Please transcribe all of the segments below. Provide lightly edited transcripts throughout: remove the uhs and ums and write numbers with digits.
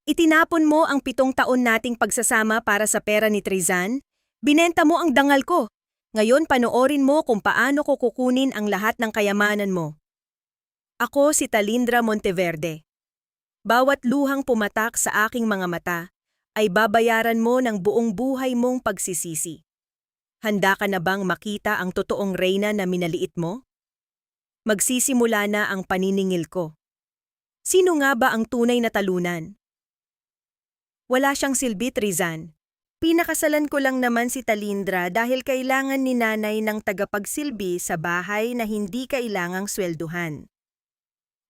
Itinapon mo ang 7 taon nating pagsasama para sa pera ni Trizan? Binenta mo ang dangal ko. Ngayon panoorin mo kung paano ko kukunin ang lahat ng kayamanan mo. Ako si Talindra Monteverde. Bawat luhang pumatak sa aking mga mata ay babayaran mo ng buong buhay mong pagsisisi. Handa ka na bang makita ang totoong reyna na minaliit mo? Magsisimula na ang paniningil ko. Sino nga ba ang tunay na talunan? Wala siyang silbi, Trizan. Pinakasalan ko lang naman si Talindra dahil kailangan ni nanay ng tagapagsilbi sa bahay na hindi kailangang swelduhan.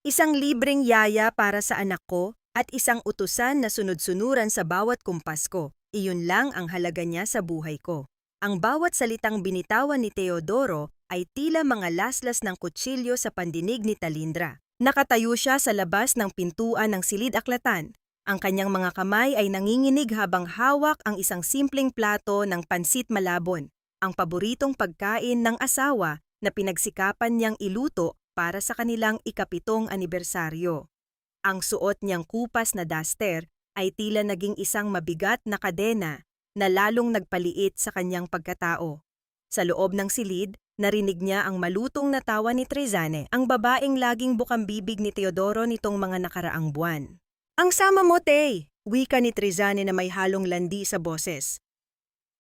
Isang libreng yaya para sa anak ko at isang utusan na sunod-sunuran sa bawat kumpas ko. Iyon lang ang halaga niya sa buhay ko. Ang bawat salitang binitawan ni Teodoro ay tila mga laslas ng kutsilyo sa pandinig ni Talindra. Nakatayo siya sa labas ng pintuan ng silid-aklatan. Ang kanyang mga kamay ay nanginginig habang hawak ang isang simpleng plato ng pansit malabon, ang paboritong pagkain ng asawa na pinagsikapan niyang iluto para sa kanilang ika-7 anibersaryo. Ang suot niyang kupas na duster ay tila naging isang mabigat na kadena na lalong nagpaliit sa kanyang pagkatao. Sa loob ng silid, narinig niya ang malutong na tawa ni Trizane, ang babaeng laging bukang-bibig ni Teodoro nitong mga nakaraang buwan. Ang sama mo, Tay, wika ni Trizane na may halong landi sa boses.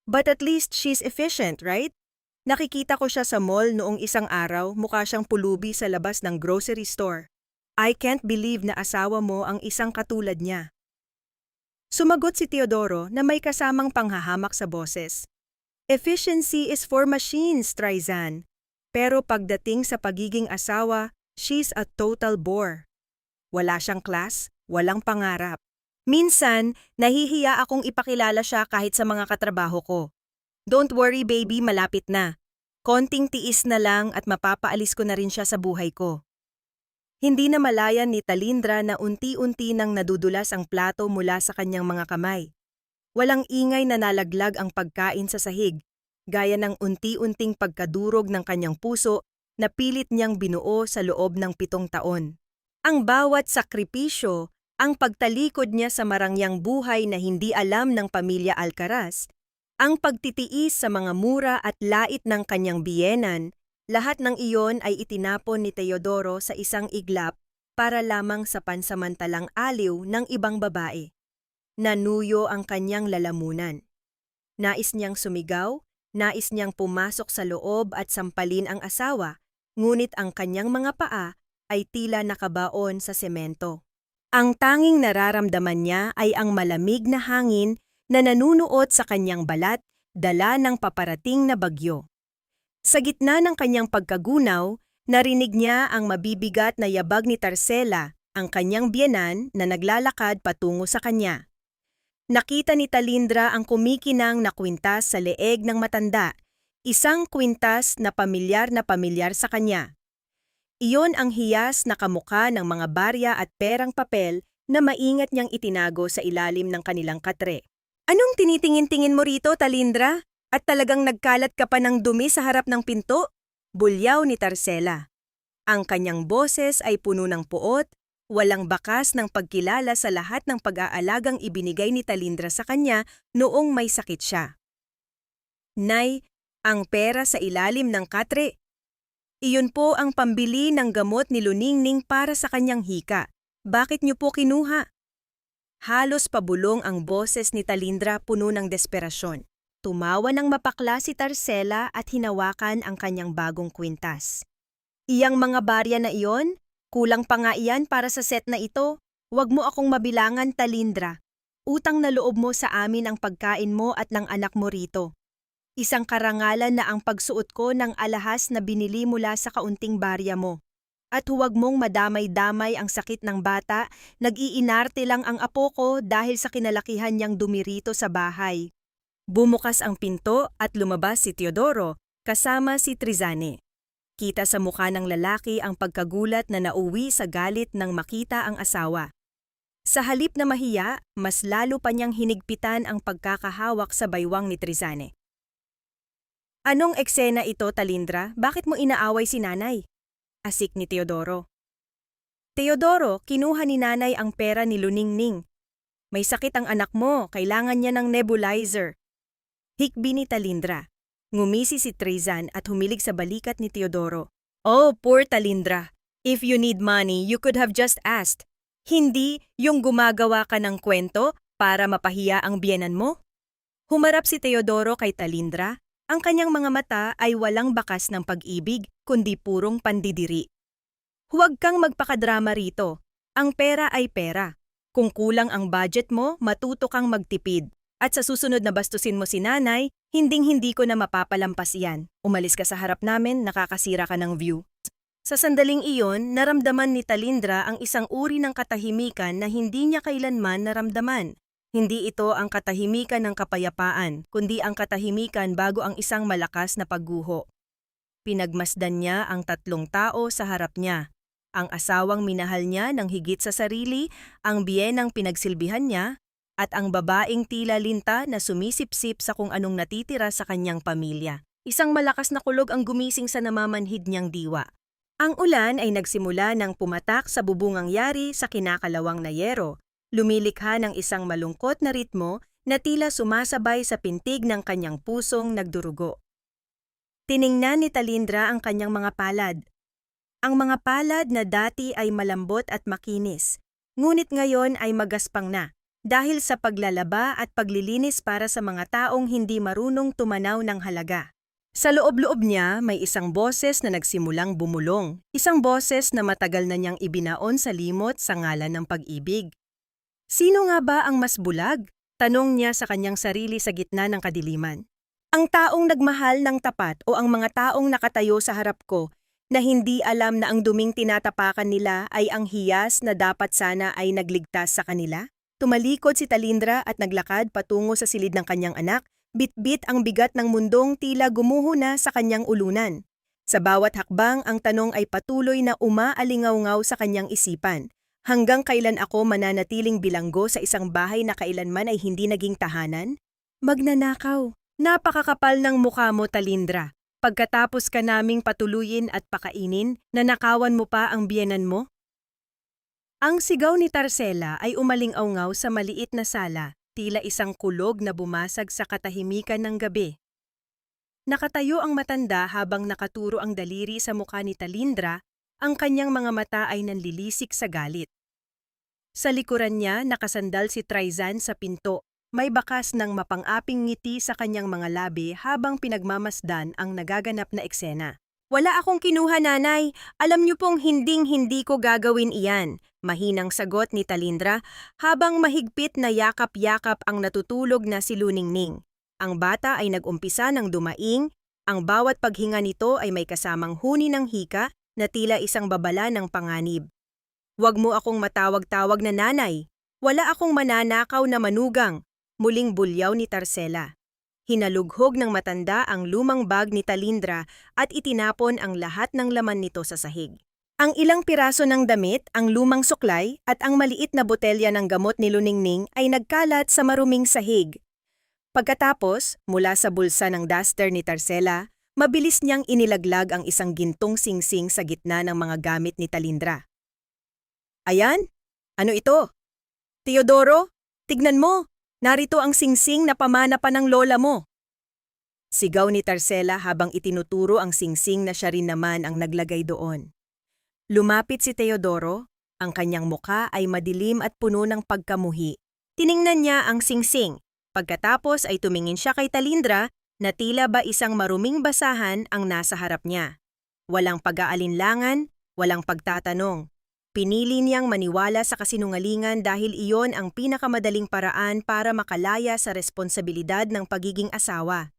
But at least she's efficient, right? Nakikita ko siya sa mall noong isang araw, mukha siyang pulubi sa labas ng grocery store. I can't believe na asawa mo ang isang katulad niya. Sumagot si Teodoro na may kasamang panghahamak sa boses. Efficiency is for machines, Trizan. Pero pagdating sa pagiging asawa, she's a total bore. Wala siyang class, walang pangarap. Minsan, nahihiya akong ipakilala siya kahit sa mga katrabaho ko. Don't worry baby, malapit na. Konting tiis na lang at mapapaalis ko na rin siya sa buhay ko. Hindi na malayan ni Talindra na unti-unti nang nadudulas ang plato mula sa kanyang mga kamay. Walang ingay na nalaglag ang pagkain sa sahig, gaya ng unti-unting pagkadurog ng kanyang puso na pilit niyang binuo sa loob ng 7 taon. Ang bawat sakripisyo, ang pagtalikod niya sa marangyang buhay na hindi alam ng pamilya Alcaraz, ang pagtitiis sa mga mura at lait ng kanyang biyenan, lahat ng iyon ay itinapon ni Teodoro sa isang iglap para lamang sa pansamantalang aliw ng ibang babae. Nanuyo ang kanyang lalamunan. Nais niyang sumigaw, nais niyang pumasok sa loob at sampalin ang asawa, ngunit ang kanyang mga paa ay tila nakabaon sa semento. Ang tanging nararamdaman niya ay ang malamig na hangin na nanunuot sa kanyang balat, dala ng paparating na bagyo. Sa gitna ng kanyang pagkagunaw, narinig niya ang mabibigat na yabag ni Tarcela, ang kanyang biyenan na naglalakad patungo sa kanya. Nakita ni Talindra ang kumikinang na kwintas sa leeg ng matanda, isang kwintas na pamilyar sa kanya. Iyon ang hiyas na kamukha ng mga barya at perang papel na maingat niyang itinago sa ilalim ng kanilang katre. Anong tinitingin-tingin mo rito, Talindra? At talagang nagkalat ka pa ng dumi sa harap ng pinto? Bulyaw ni Tarcela. Ang kanyang boses ay puno ng puot, walang bakas ng pagkilala sa lahat ng pag-aalagang ibinigay ni Talindra sa kanya noong may sakit siya. Nay, ang pera sa ilalim ng katre. Iyon po ang pambili ng gamot ni Luningning para sa kanyang hika. Bakit niyo po kinuha? Halos pabulong ang boses ni Talindra, puno ng desperasyon. Tumawa ng mapakla si Tarcela at hinawakan ang kanyang bagong kwintas. Iyang mga barya na iyon? Kulang pa nga iyan para sa set na ito. Huwag mo akong mabilangan, Talindra. Utang na loob mo sa amin ang pagkain mo at ng anak mo rito. Isang karangalan na ang pagsuot ko ng alahas na binili mula sa kaunting barya mo. At huwag mong madamay-damay ang sakit ng bata, nag-iinarte lang ang apo ko dahil sa kinalakihan niyang dumirito sa bahay. Bumukas ang pinto at lumabas si Teodoro kasama si Trizane. Kita sa mukha ng lalaki ang pagkagulat na nauwi sa galit nang makita ang asawa. Sa halip na mahiya, mas lalo pa niyang hinigpitan ang pagkakahawak sa baywang ni Trizane. Anong eksena ito, Talindra? Bakit mo inaaway si nanay? Asik ni Teodoro. Teodoro, kinuha ni nanay ang pera ni Luningning. May sakit ang anak mo, kailangan niya ng nebulizer. Hikbi ni Talindra. Ngumisi si Trizan at humilig sa balikat ni Teodoro. Oh, poor Talindra. If you need money, you could have just asked. Hindi yung gumagawa ka ng kwento para mapahiya ang biyenan mo. Humarap si Teodoro kay Talindra. Ang kanyang mga mata ay walang bakas ng pag-ibig, kundi purong pandidiri. Huwag kang magpakadrama rito. Ang pera ay pera. Kung kulang ang budget mo, matuto kang magtipid. At sa susunod na bastusin mo si nanay, hinding-hindi ko na mapapalampas iyan. Umalis ka sa harap namin, nakakasira ka ng view. Sa sandaling iyon, naramdaman ni Talindra ang isang uri ng katahimikan na hindi niya kailanman naramdaman. Hindi ito ang katahimikan ng kapayapaan, kundi ang katahimikan bago ang isang malakas na pagguho. Pinagmasdan niya ang tatlong tao sa harap niya. Ang asawang minahal niya ng higit sa sarili, ang biyenang pinagsilbihan niya, at ang babaeng tila linta na sumisipsip sa kung anong natitira sa kanyang pamilya. Isang malakas na kulog ang gumising sa namamanhid niyang diwa. Ang ulan ay nagsimula ng pumatak sa bubungang yari sa kinakalawang na yero. Lumilikha ng isang malungkot na ritmo na tila sumasabay sa pintig ng kanyang pusong nagdurugo. Tiningnan ni Talindra ang kanyang mga palad. Ang mga palad na dati ay malambot at makinis, ngunit ngayon ay magaspang na dahil sa paglalaba at paglilinis para sa mga taong hindi marunong tumanaw ng halaga. Sa loob-loob niya may isang boses na nagsimulang bumulong, isang boses na matagal na niyang ibinaon sa limot sa ngalan ng pag-ibig. Sino nga ba ang mas bulag? Tanong niya sa kanyang sarili sa gitna ng kadiliman. Ang taong nagmahal ng tapat o ang mga taong nakatayo sa harap ko na hindi alam na ang duming tinatapakan nila ay ang hiyas na dapat sana ay nagligtas sa kanila? Tumalikod si Talindra at naglakad patungo sa silid ng kanyang anak, bit-bit ang bigat ng mundong tila gumuho na sa kanyang ulunan. Sa bawat hakbang ang tanong ay patuloy na umaalingaw-ngaw sa kanyang isipan. Hanggang kailan ako mananatiling bilanggo sa isang bahay na kailanman ay hindi naging tahanan? Magnanakaw. Napakakapal ng mukha mo, Talindra. Pagkatapos ka naming patuluyin at pakainin, nanakawan mo pa ang biyenan mo? Ang sigaw ni Tarcela ay umalingaw-ngaw sa maliit na sala, tila isang kulog na bumasag sa katahimikan ng gabi. Nakatayo ang matanda habang nakaturo ang daliri sa mukha ni Talindra, ang kanyang mga mata ay nanlilisik sa galit. Sa likuran niya nakasandal si Trizan sa pinto, may bakas ng mapang-aping ngiti sa kanyang mga labi habang pinagmamasdan ang nagaganap na eksena. Wala akong kinuha, nanay. Alam niyo pong hinding-hindi ko gagawin iyan. Mahinang sagot ni Talindra habang mahigpit na yakap-yakap ang natutulog na si Luningning. Ang bata ay nag-umpisa ng dumaing, ang bawat paghinga nito ay may kasamang huni ng hika na tila isang babala ng panganib. Huwag mo akong matawag-tawag na nanay. Wala akong mananakaw na manugang. Muling bulyaw ni Tarcela. Hinalughog ng matanda ang lumang bag ni Talindra at itinapon ang lahat ng laman nito sa sahig. Ang ilang piraso ng damit, ang lumang suklay at ang maliit na botelya ng gamot ni Luningning ay nagkalat sa maruming sahig. Pagkatapos, mula sa bulsa ng duster ni Tarcela, mabilis niyang inilaglag ang isang gintong singsing sa gitna ng mga gamit ni Talindra. Ayan? Ano ito? Teodoro, tignan mo! Narito ang singsing na pamana pa ng lola mo. Sigaw ni Tarcela habang itinuturo ang singsing na siya rin naman ang naglagay doon. Lumapit si Teodoro, ang kanyang muka ay madilim at puno ng pagkamuhi. Tiningnan niya ang singsing. Pagkatapos ay tumingin siya kay Talindra na tila ba isang maruming basahan ang nasa harap niya. Walang pag-aalinlangan, walang pagtatanong. Pinili niyang maniwala sa kasinungalingan dahil iyon ang pinakamadaling paraan para makalaya sa responsibilidad ng pagiging asawa.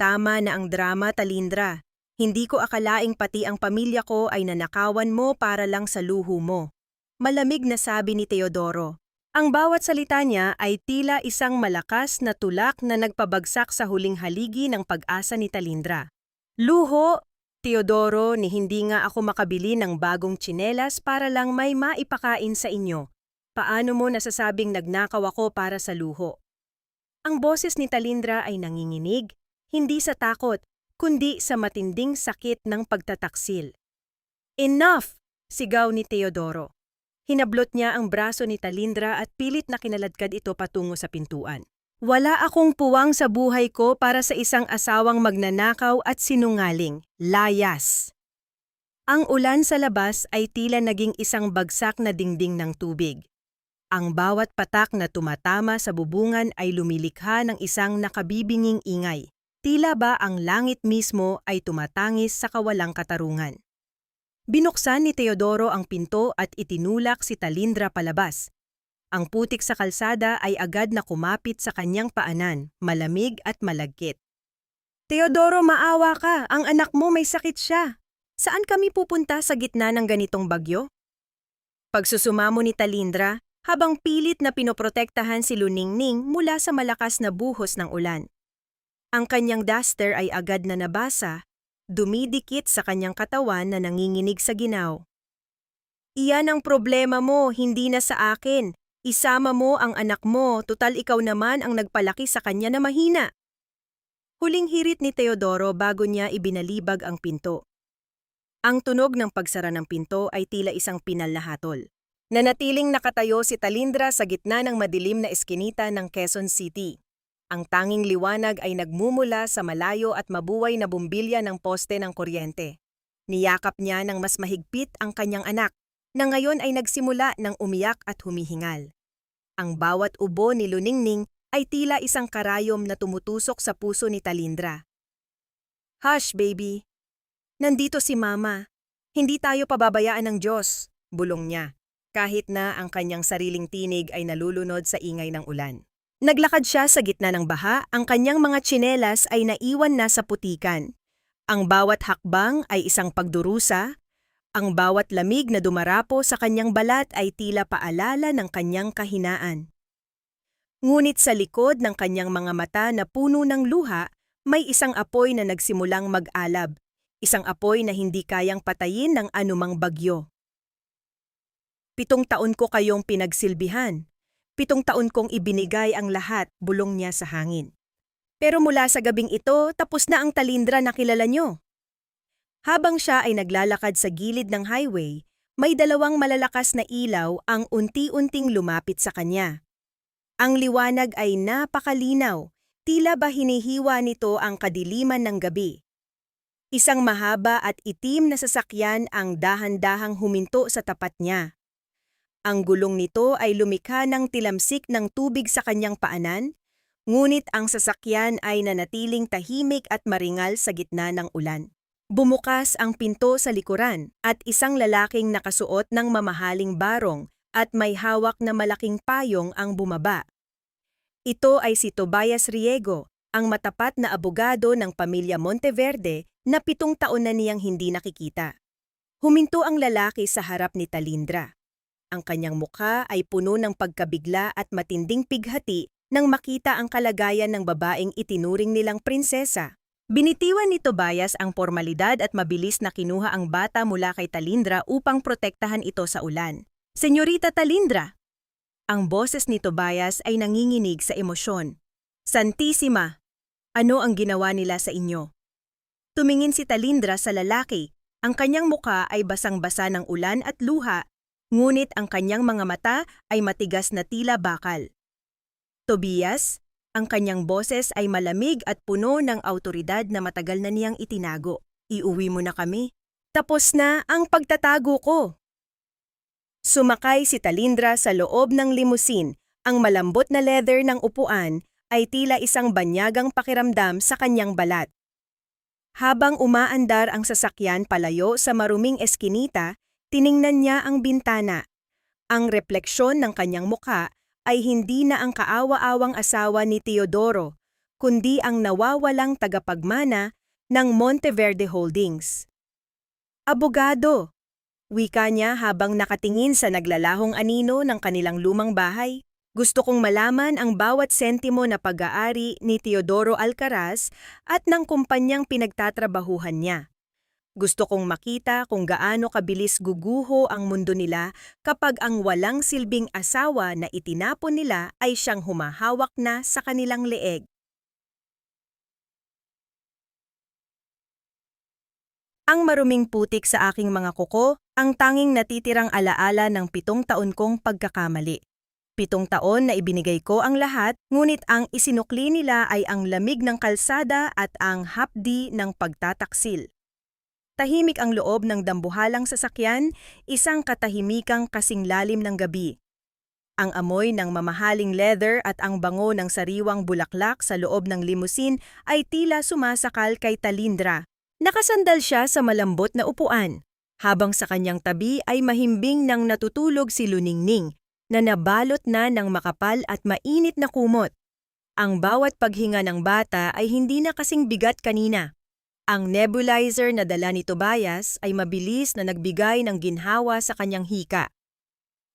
Tama na ang drama, Talindra. Hindi ko akalaing pati ang pamilya ko ay nanakawan mo para lang sa luho mo. Malamig na sabi ni Teodoro. Ang bawat salita niya ay tila isang malakas na tulak na nagpabagsak sa huling haligi ng pag-asa ni Talindra. Luho! Teodoro, ni hindi nga ako makabili ng bagong tsinelas para lang may maipakain sa inyo. Paano mo nasasabing nagnakaw ako para sa luho? Ang boses ni Talindra ay nanginginig, hindi sa takot, kundi sa matinding sakit ng pagtataksil. Enough! Sigaw ni Teodoro. Hinablot niya ang braso ni Talindra at pilit na kinaladkad ito patungo sa pintuan. Wala akong puwang sa buhay ko para sa isang asawang magnanakaw at sinungaling. Layas! Ang ulan sa labas ay tila naging isang bagsak na dingding ng tubig. Ang bawat patak na tumatama sa bubungan ay lumilikha ng isang nakabibinging ingay. Tila ba ang langit mismo ay tumatangis sa kawalang katarungan. Binuksan ni Teodoro ang pinto at itinulak si Talindra palabas. Ang putik sa kalsada ay agad na kumapit sa kanyang paanan, malamig at malagkit. Teodoro, maawa ka, ang anak mo may sakit siya. Saan kami pupunta sa gitna ng ganitong bagyo? Pagsusumamo ni Talindra, habang pilit na pinoprotektahan si Luningning mula sa malakas na buhos ng ulan. Ang kanyang duster ay agad na nabasa, dumidikit sa kanyang katawan na nanginginig sa ginaw. Iyan ang problema mo, hindi na sa akin. Isama mo ang anak mo, tutal ikaw naman ang nagpalaki sa kanya na mahina. Huling hirit ni Teodoro bago niya ibinalibag ang pinto. Ang tunog ng pagsara ng pinto ay tila isang pinal na hatol. Nanatiling nakatayo si Talindra sa gitna ng madilim na eskinita ng Quezon City. Ang tanging liwanag ay nagmumula sa malayo at mabuhay na bumbilya ng poste ng kuryente. Niyakap niya ng mas mahigpit ang kanyang anak, na ngayon ay nagsimula ng umiyak at humihingal. Ang bawat ubo ni Luningning ay tila isang karayom na tumutusok sa puso ni Talindra. "Hush, baby. Nandito si Mama. Hindi tayo pababayaan ng Diyos," bulong niya, kahit na ang kanyang sariling tinig ay nalulunod sa ingay ng ulan. Naglakad siya sa gitna ng baha, ang kanyang mga tsinelas ay naiwan na sa putikan. Ang bawat hakbang ay isang pagdurusa, ang bawat lamig na dumarapo sa kanyang balat ay tila paalala ng kanyang kahinaan. Ngunit sa likod ng kanyang mga mata na puno ng luha, may isang apoy na nagsimulang mag-alab, isang apoy na hindi kayang patayin ng anumang bagyo. 7 taon ko kayong pinagsilbihan. 7 taon kong ibinigay ang lahat, bulong niya sa hangin. Pero mula sa gabing ito, tapos na ang Talindra na kilala niyo. Habang siya ay naglalakad sa gilid ng highway, may 2 malalakas na ilaw ang unti-unting lumapit sa kanya. Ang liwanag ay napakalinaw, tila ba hinihiwa nito ang kadiliman ng gabi. Isang mahaba at itim na sasakyan ang dahan-dahang huminto sa tapat niya. Ang gulong nito ay lumikha ng tilamsik ng tubig sa kanyang paanan, ngunit ang sasakyan ay nanatiling tahimik at maringal sa gitna ng ulan. Bumukas ang pinto sa likuran at isang lalaking nakasuot ng mamahaling barong at may hawak na malaking payong ang bumaba. Ito ay si Tobias Riego, ang matapat na abogado ng pamilya Monteverde na 7 taon na niyang hindi nakikita. Huminto ang lalaki sa harap ni Talindra. Ang kanyang mukha ay puno ng pagkabigla at matinding pighati nang makita ang kalagayan ng babaeng itinuring nilang prinsesa. Binitiwan ni Tobias ang formalidad at mabilis na kinuha ang bata mula kay Talindra upang protektahan ito sa ulan. "Senyorita Talindra!" Ang boses ni Tobias ay nanginginig sa emosyon. "Santissima! Ano ang ginawa nila sa inyo?" Tumingin si Talindra sa lalaki. Ang kanyang mukha ay basang-basa ng ulan at luha, ngunit ang kanyang mga mata ay matigas na tila bakal. "Tobias," ang kanyang boses ay malamig at puno ng awtoridad na matagal na niyang itinago. "Iuwi mo na kami. Tapos na ang pagtatago ko." Sumakay si Talindra sa loob ng limusin. Ang malambot na leather ng upuan ay tila isang banyagang pakiramdam sa kanyang balat. Habang umaandar ang sasakyan palayo sa maruming eskinita, tiningnan niya ang bintana. Ang refleksyon ng kanyang mukha ay hindi na ang kaawa-awang asawa ni Teodoro, kundi ang nawawalang tagapagmana ng Monteverde Holdings. "Abogado," wika niya habang nakatingin sa naglalahong anino ng kanilang lumang bahay. "Gusto kong malaman ang bawat sentimo na pag-aari ni Teodoro Alcaraz at ng kumpanyang pinagtatrabahuhan niya. Gusto kong makita kung gaano kabilis guguho ang mundo nila kapag ang walang silbing asawa na itinapon nila ay siyang humahawak na sa kanilang leeg." Ang maruming putik sa aking mga kuko, ang tanging natitirang alaala ng 7 taon kong pagkakamali. 7 taon na ibinigay ko ang lahat, ngunit ang isinukli nila ay ang lamig ng kalsada at ang hapdi ng pagtataksil. Tahimik ang loob ng dambuhalang sasakyan, isang katahimikang kasing lalim ng gabi. Ang amoy ng mamahaling leather at ang bango ng sariwang bulaklak sa loob ng limusin ay tila sumasakal kay Talindra. Nakasandal siya sa malambot na upuan, habang sa kanyang tabi ay mahimbing nang natutulog si Luningning, na nabalot na ng makapal at mainit na kumot. Ang bawat paghinga ng bata ay hindi na kasing bigat kanina. Ang nebulizer na dala ni Tobias ay mabilis na nagbigay ng ginhawa sa kanyang hika.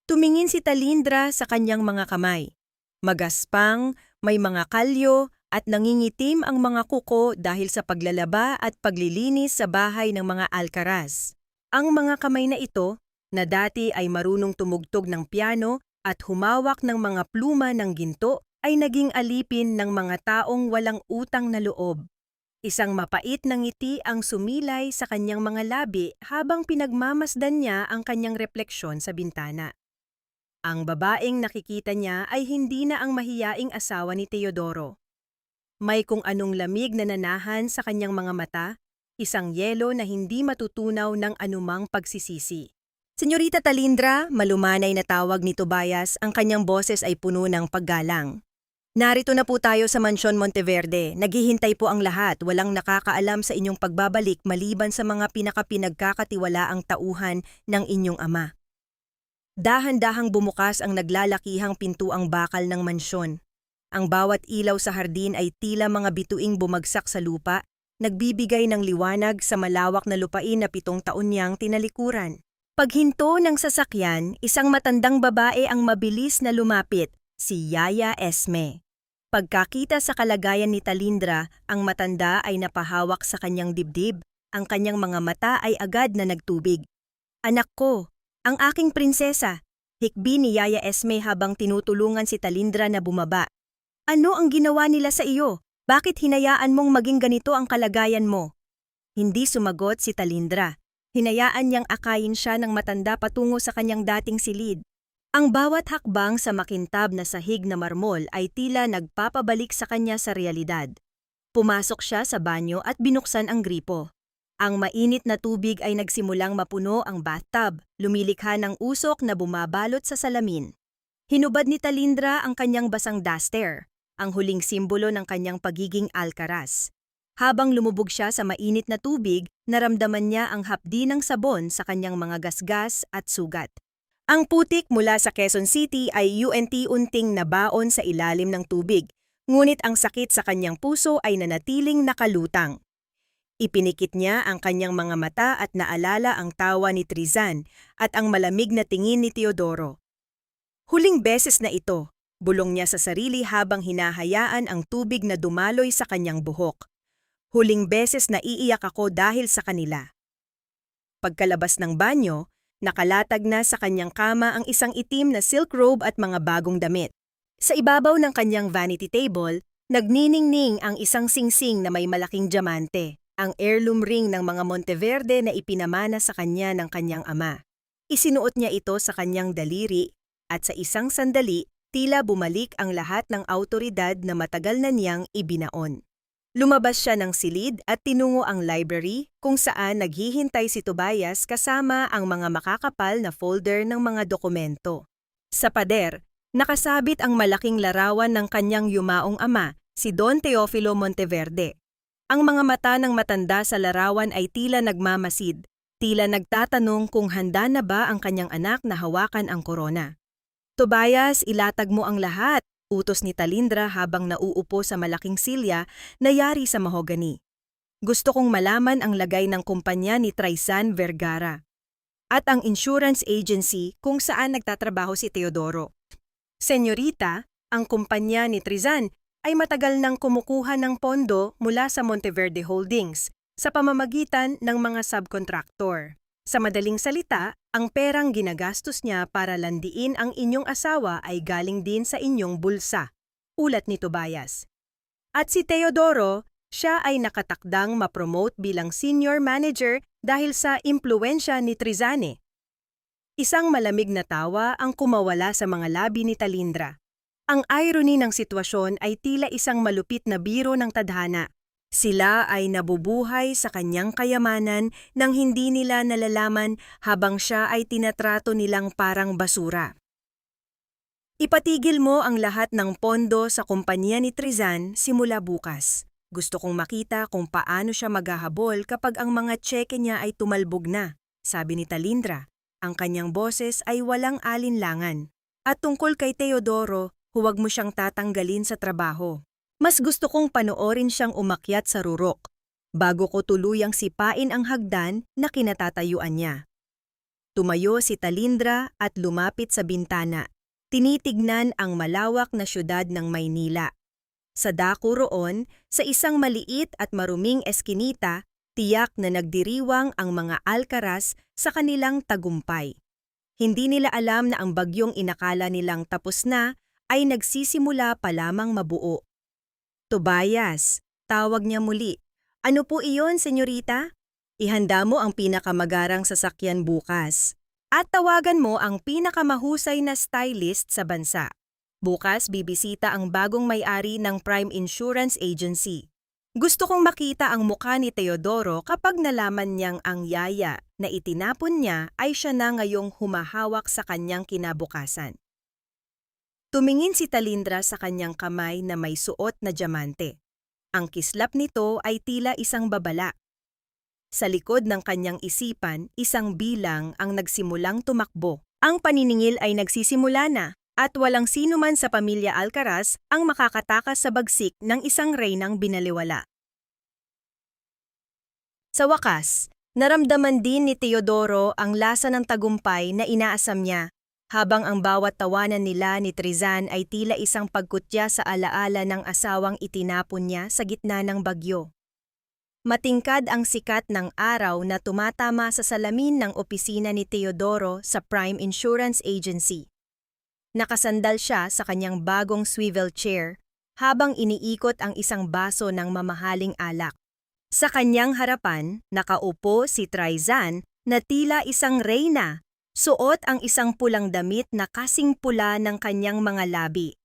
Tumingin si Talindra sa kanyang mga kamay. Magaspang, may mga kalyo at nangingitim ang mga kuko dahil sa paglalaba at paglilinis sa bahay ng mga alcaraz. Ang mga kamay na ito, na dati ay marunong tumugtog ng piano at humawak ng mga pluma ng ginto, ay naging alipin ng mga taong walang utang na loob. Isang mapait na ngiti ang sumilay sa kanyang mga labi habang pinagmamasdan niya ang kanyang refleksyon sa bintana. Ang babaeng nakikita niya ay hindi na ang mahiyaing asawa ni Teodoro. May kung anong lamig na nanahan sa kanyang mga mata, isang yelo na hindi matutunaw ng anumang pagsisisi. Senyorita Talindra, malumanay na tawag ni Tobias, ang kanyang boses ay puno ng paggalang. Narito na po tayo sa Mansyon Monteverde. Naghihintay po ang lahat. Walang nakakaalam sa inyong pagbabalik maliban sa mga pinakapinagkakatiwalaang tauhan ng inyong ama. Dahan-dahang bumukas ang naglalakihang pintuang bakal ng mansyon. Ang bawat ilaw sa hardin ay tila mga bituing bumagsak sa lupa, nagbibigay ng liwanag sa malawak na lupain na 7 taon niyang tinalikuran. Paghinto ng sasakyan, isang matandang babae ang mabilis na lumapit. Si Yaya Esme. Pagkakita sa kalagayan ni Talindra, ang matanda ay napahawak sa kanyang dibdib, ang kanyang mga mata ay agad na nagtubig. Anak ko, ang aking prinsesa, hikbi ni Yaya Esme habang tinutulungan si Talindra na bumaba. Ano ang ginawa nila sa iyo? Bakit hinayaan mong maging ganito ang kalagayan mo? Hindi sumagot si Talindra. Hinayaan niyang akayin siya ng matanda patungo sa kanyang dating silid. Ang bawat hakbang sa makintab na sahig na marmol ay tila nagpapabalik sa kanya sa realidad. Pumasok siya sa banyo at binuksan ang gripo. Ang mainit na tubig ay nagsimulang mapuno ang bathtub, lumilikha ng usok na bumabalot sa salamin. Hinubad ni Talindra ang kanyang basang duster, ang huling simbolo ng kanyang pagiging alcaraz. Habang lumubog siya sa mainit na tubig, naramdaman niya ang hapdi ng sabon sa kanyang mga gasgas at sugat. Ang putik mula sa Quezon City ay unti-unting nabaon sa ilalim ng tubig, ngunit ang sakit sa kanyang puso ay nanatiling nakalutang. Ipinikit niya ang kanyang mga mata at naalala ang tawa ni Trizan at ang malamig na tingin ni Teodoro. Huling beses na ito, bulong niya sa sarili habang hinahayaan ang tubig na dumaloy sa kanyang buhok. Huling beses na iiyak ako dahil sa kanila. Pagkalabas ng banyo, nakalatag na sa kanyang kama ang isang itim na silk robe at mga bagong damit. Sa ibabaw ng kanyang vanity table, nagniningning ang isang singsing na may malaking diamante, ang heirloom ring ng mga Monteverde na ipinamana sa kanya ng kanyang ama. Isinuot niya ito sa kanyang daliri at sa isang sandali, tila bumalik ang lahat ng awtoridad na matagal na niyang ibinaon. Lumabas siya ng silid at tinungo ang library kung saan naghihintay si Tobias kasama ang mga makakapal na folder ng mga dokumento. Sa pader, nakasabit ang malaking larawan ng kanyang yumaong ama, si Don Teofilo Monteverde. Ang mga mata ng matanda sa larawan ay tila nagmamasid, tila nagtatanong kung handa na ba ang kanyang anak na hawakan ang korona. Tobias, ilatag mo ang lahat. Utos ni Talindra habang nauupo sa malaking silya na yari sa mahogani. Gusto kong malaman ang lagay ng kumpanya ni Trizan Vergara at ang insurance agency kung saan nagtatrabaho si Teodoro. Senyorita, ang kumpanya ni Trizan ay matagal nang kumukuha ng pondo mula sa Monteverde Holdings sa pamamagitan ng mga subcontractor. Sa madaling salita, ang perang ginagastos niya para landiin ang inyong asawa ay galing din sa inyong bulsa, ulat ni Tobias. At si Teodoro, Siya ay nakatakdang ma-promote bilang senior manager dahil sa impluwensya ni Trizan. Isang malamig na tawa ang kumawala sa mga labi ni Talindra. Ang irony ng sitwasyon ay tila isang malupit na biro ng tadhana. Sila ay nabubuhay sa kanyang kayamanan nang hindi nila nalalaman habang siya ay tinatrato nilang parang basura. Ipatigil mo ang lahat ng pondo sa kumpanya ni Trizan simula bukas. Gusto kong makita kung paano siya maghahabol kapag ang mga tseke niya ay tumalbog na, sabi ni Talindra. Ang kanyang boses ay walang alinlangan. At tungkol kay Teodoro, huwag mo siyang tatanggalin sa trabaho. Mas gusto kong panoorin siyang umakyat sa rurok, bago ko tuluyang sipain ang hagdan na kinatatayuan niya. Tumayo si Talindra at lumapit sa bintana. Tinitignan ang malawak na syudad ng Maynila. Sa dako roon, sa isang maliit at maruming eskinita, tiyak na nagdiriwang ang mga alkaras sa kanilang tagumpay. Hindi nila alam na ang bagyong inakala nilang tapos na ay nagsisimula pa lamang mabuo. Tobias, tawag niya muli. Ano po iyon, senyorita? Ihanda mo ang pinakamagarang sasakyan bukas. At tawagan mo ang pinakamahusay na stylist sa bansa. Bukas bibisita ang bagong may-ari ng Prime Insurance Agency. Gusto kong makita ang mukha ni Teodoro kapag nalaman niyang ang yaya na itinapon niya ay siya na ngayong humahawak sa kanyang kinabukasan. Tumingin si Talindra sa kanyang kamay na may suot na diamante. Ang kislap nito ay tila isang babala. Sa likod ng kanyang isipan, isang bilang ang nagsimulang tumakbo. Ang paniningil ay nagsisimula na. At walang sino man sa pamilya Alcaraz ang makakatakas sa bagsik ng isang reynang binaliwala. Sa wakas, naramdaman din ni Teodoro ang lasa ng tagumpay na inaasam niya, habang ang bawat tawanan nila ni Trizan ay tila isang pagkutya sa alaala ng asawang itinapon niya sa gitna ng bagyo. Matingkad ang sikat ng araw na tumatama sa salamin ng opisina ni Teodoro sa Prime Insurance Agency. Nakasandal siya sa kanyang bagong swivel chair habang iniikot ang isang baso ng mamahaling alak. Sa kanyang harapan, nakaupo si Trizan na tila isang reyna, suot ang isang pulang damit na kasing pula ng kanyang mga labi.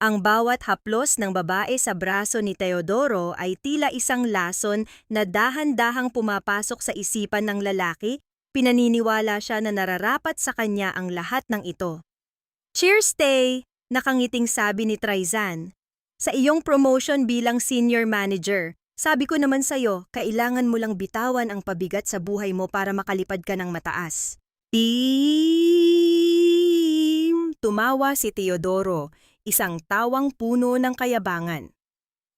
Ang bawat haplos ng babae sa braso ni Teodoro ay tila isang lason na dahan-dahang pumapasok sa isipan ng lalaki, pinaniniwala siya na nararapat sa kanya ang lahat ng ito. Cheers, Tay! Nakangiting sabi ni Trizan. Sa iyong promotion bilang senior manager, sabi ko naman sa'yo, kailangan mo lang bitawan ang pabigat sa buhay mo para makalipad ka ng mataas. Team! Tumawa si Teodoro, isang tawang puno ng kayabangan.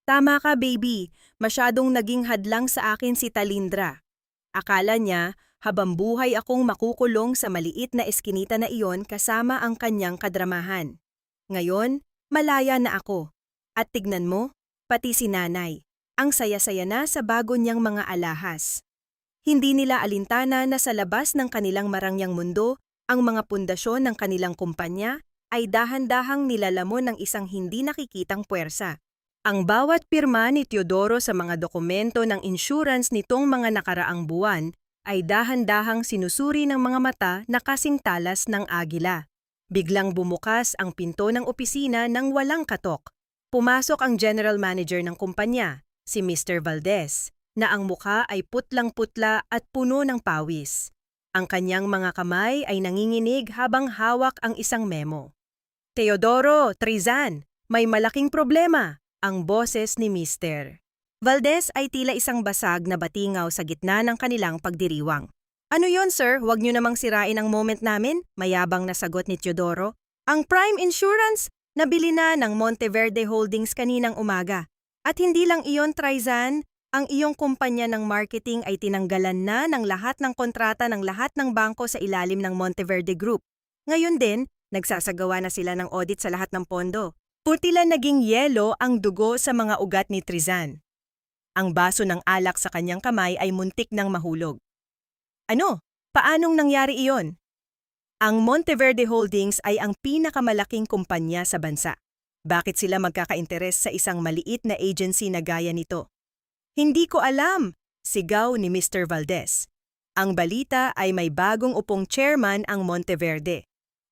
Tama ka, baby. Masyadong naging hadlang sa akin si Talindra. Akala niya, habang buhay akong makukulong sa maliit na eskinita na iyon kasama ang kanyang kadramahan. Ngayon, malaya na ako. At tignan mo, pati si nanay. Ang saya-saya na sa bago niyang mga alahas. Hindi nila alintana na sa labas ng kanilang marangyang mundo, ang mga pundasyon ng kanilang kumpanya ay dahan-dahang nilalamon ng isang hindi nakikitang puwersa. Ang bawat pirma ni Teodoro sa mga dokumento ng insurance nitong mga nakaraang buwan ay dahan-dahang sinusuri ng mga mata na kasing talas ng agila. Biglang bumukas ang pinto ng opisina nang walang katok. Pumasok ang general manager ng kumpanya, si Mr. Valdez, na ang mukha ay putlang-putla at puno ng pawis. Ang kanyang mga kamay ay nanginginig habang hawak ang isang memo. Teodoro, Trizan, may malaking problema, ang boses ni Mr. Valdez ay tila isang basag na batingaw sa gitna ng kanilang pagdiriwang. Ano yon, sir? Huwag niyo namang sirain ang moment namin, mayabang na sagot ni Teodoro. Ang Prime Insurance, nabili na ng Monteverde Holdings kaninang umaga. At hindi lang iyon, Trizan, ang iyong kumpanya ng marketing ay tinanggalan na ng lahat ng kontrata ng lahat ng bangko sa ilalim ng Monteverde Group. Ngayon din, nagsasagawa na sila ng audit sa lahat ng pondo. Putila naging yelo ang dugo sa mga ugat ni Trizan. Ang baso ng alak sa kanyang kamay ay muntik ng mahulog. Ano? Paanong nangyari iyon? Ang Monteverde Holdings ay ang pinakamalaking kumpanya sa bansa. Bakit sila magkaka-interes sa isang maliit na agency na gaya nito? Hindi ko alam, sigaw ni Mr. Valdez. Ang balita ay may bagong upong chairman ang Monteverde.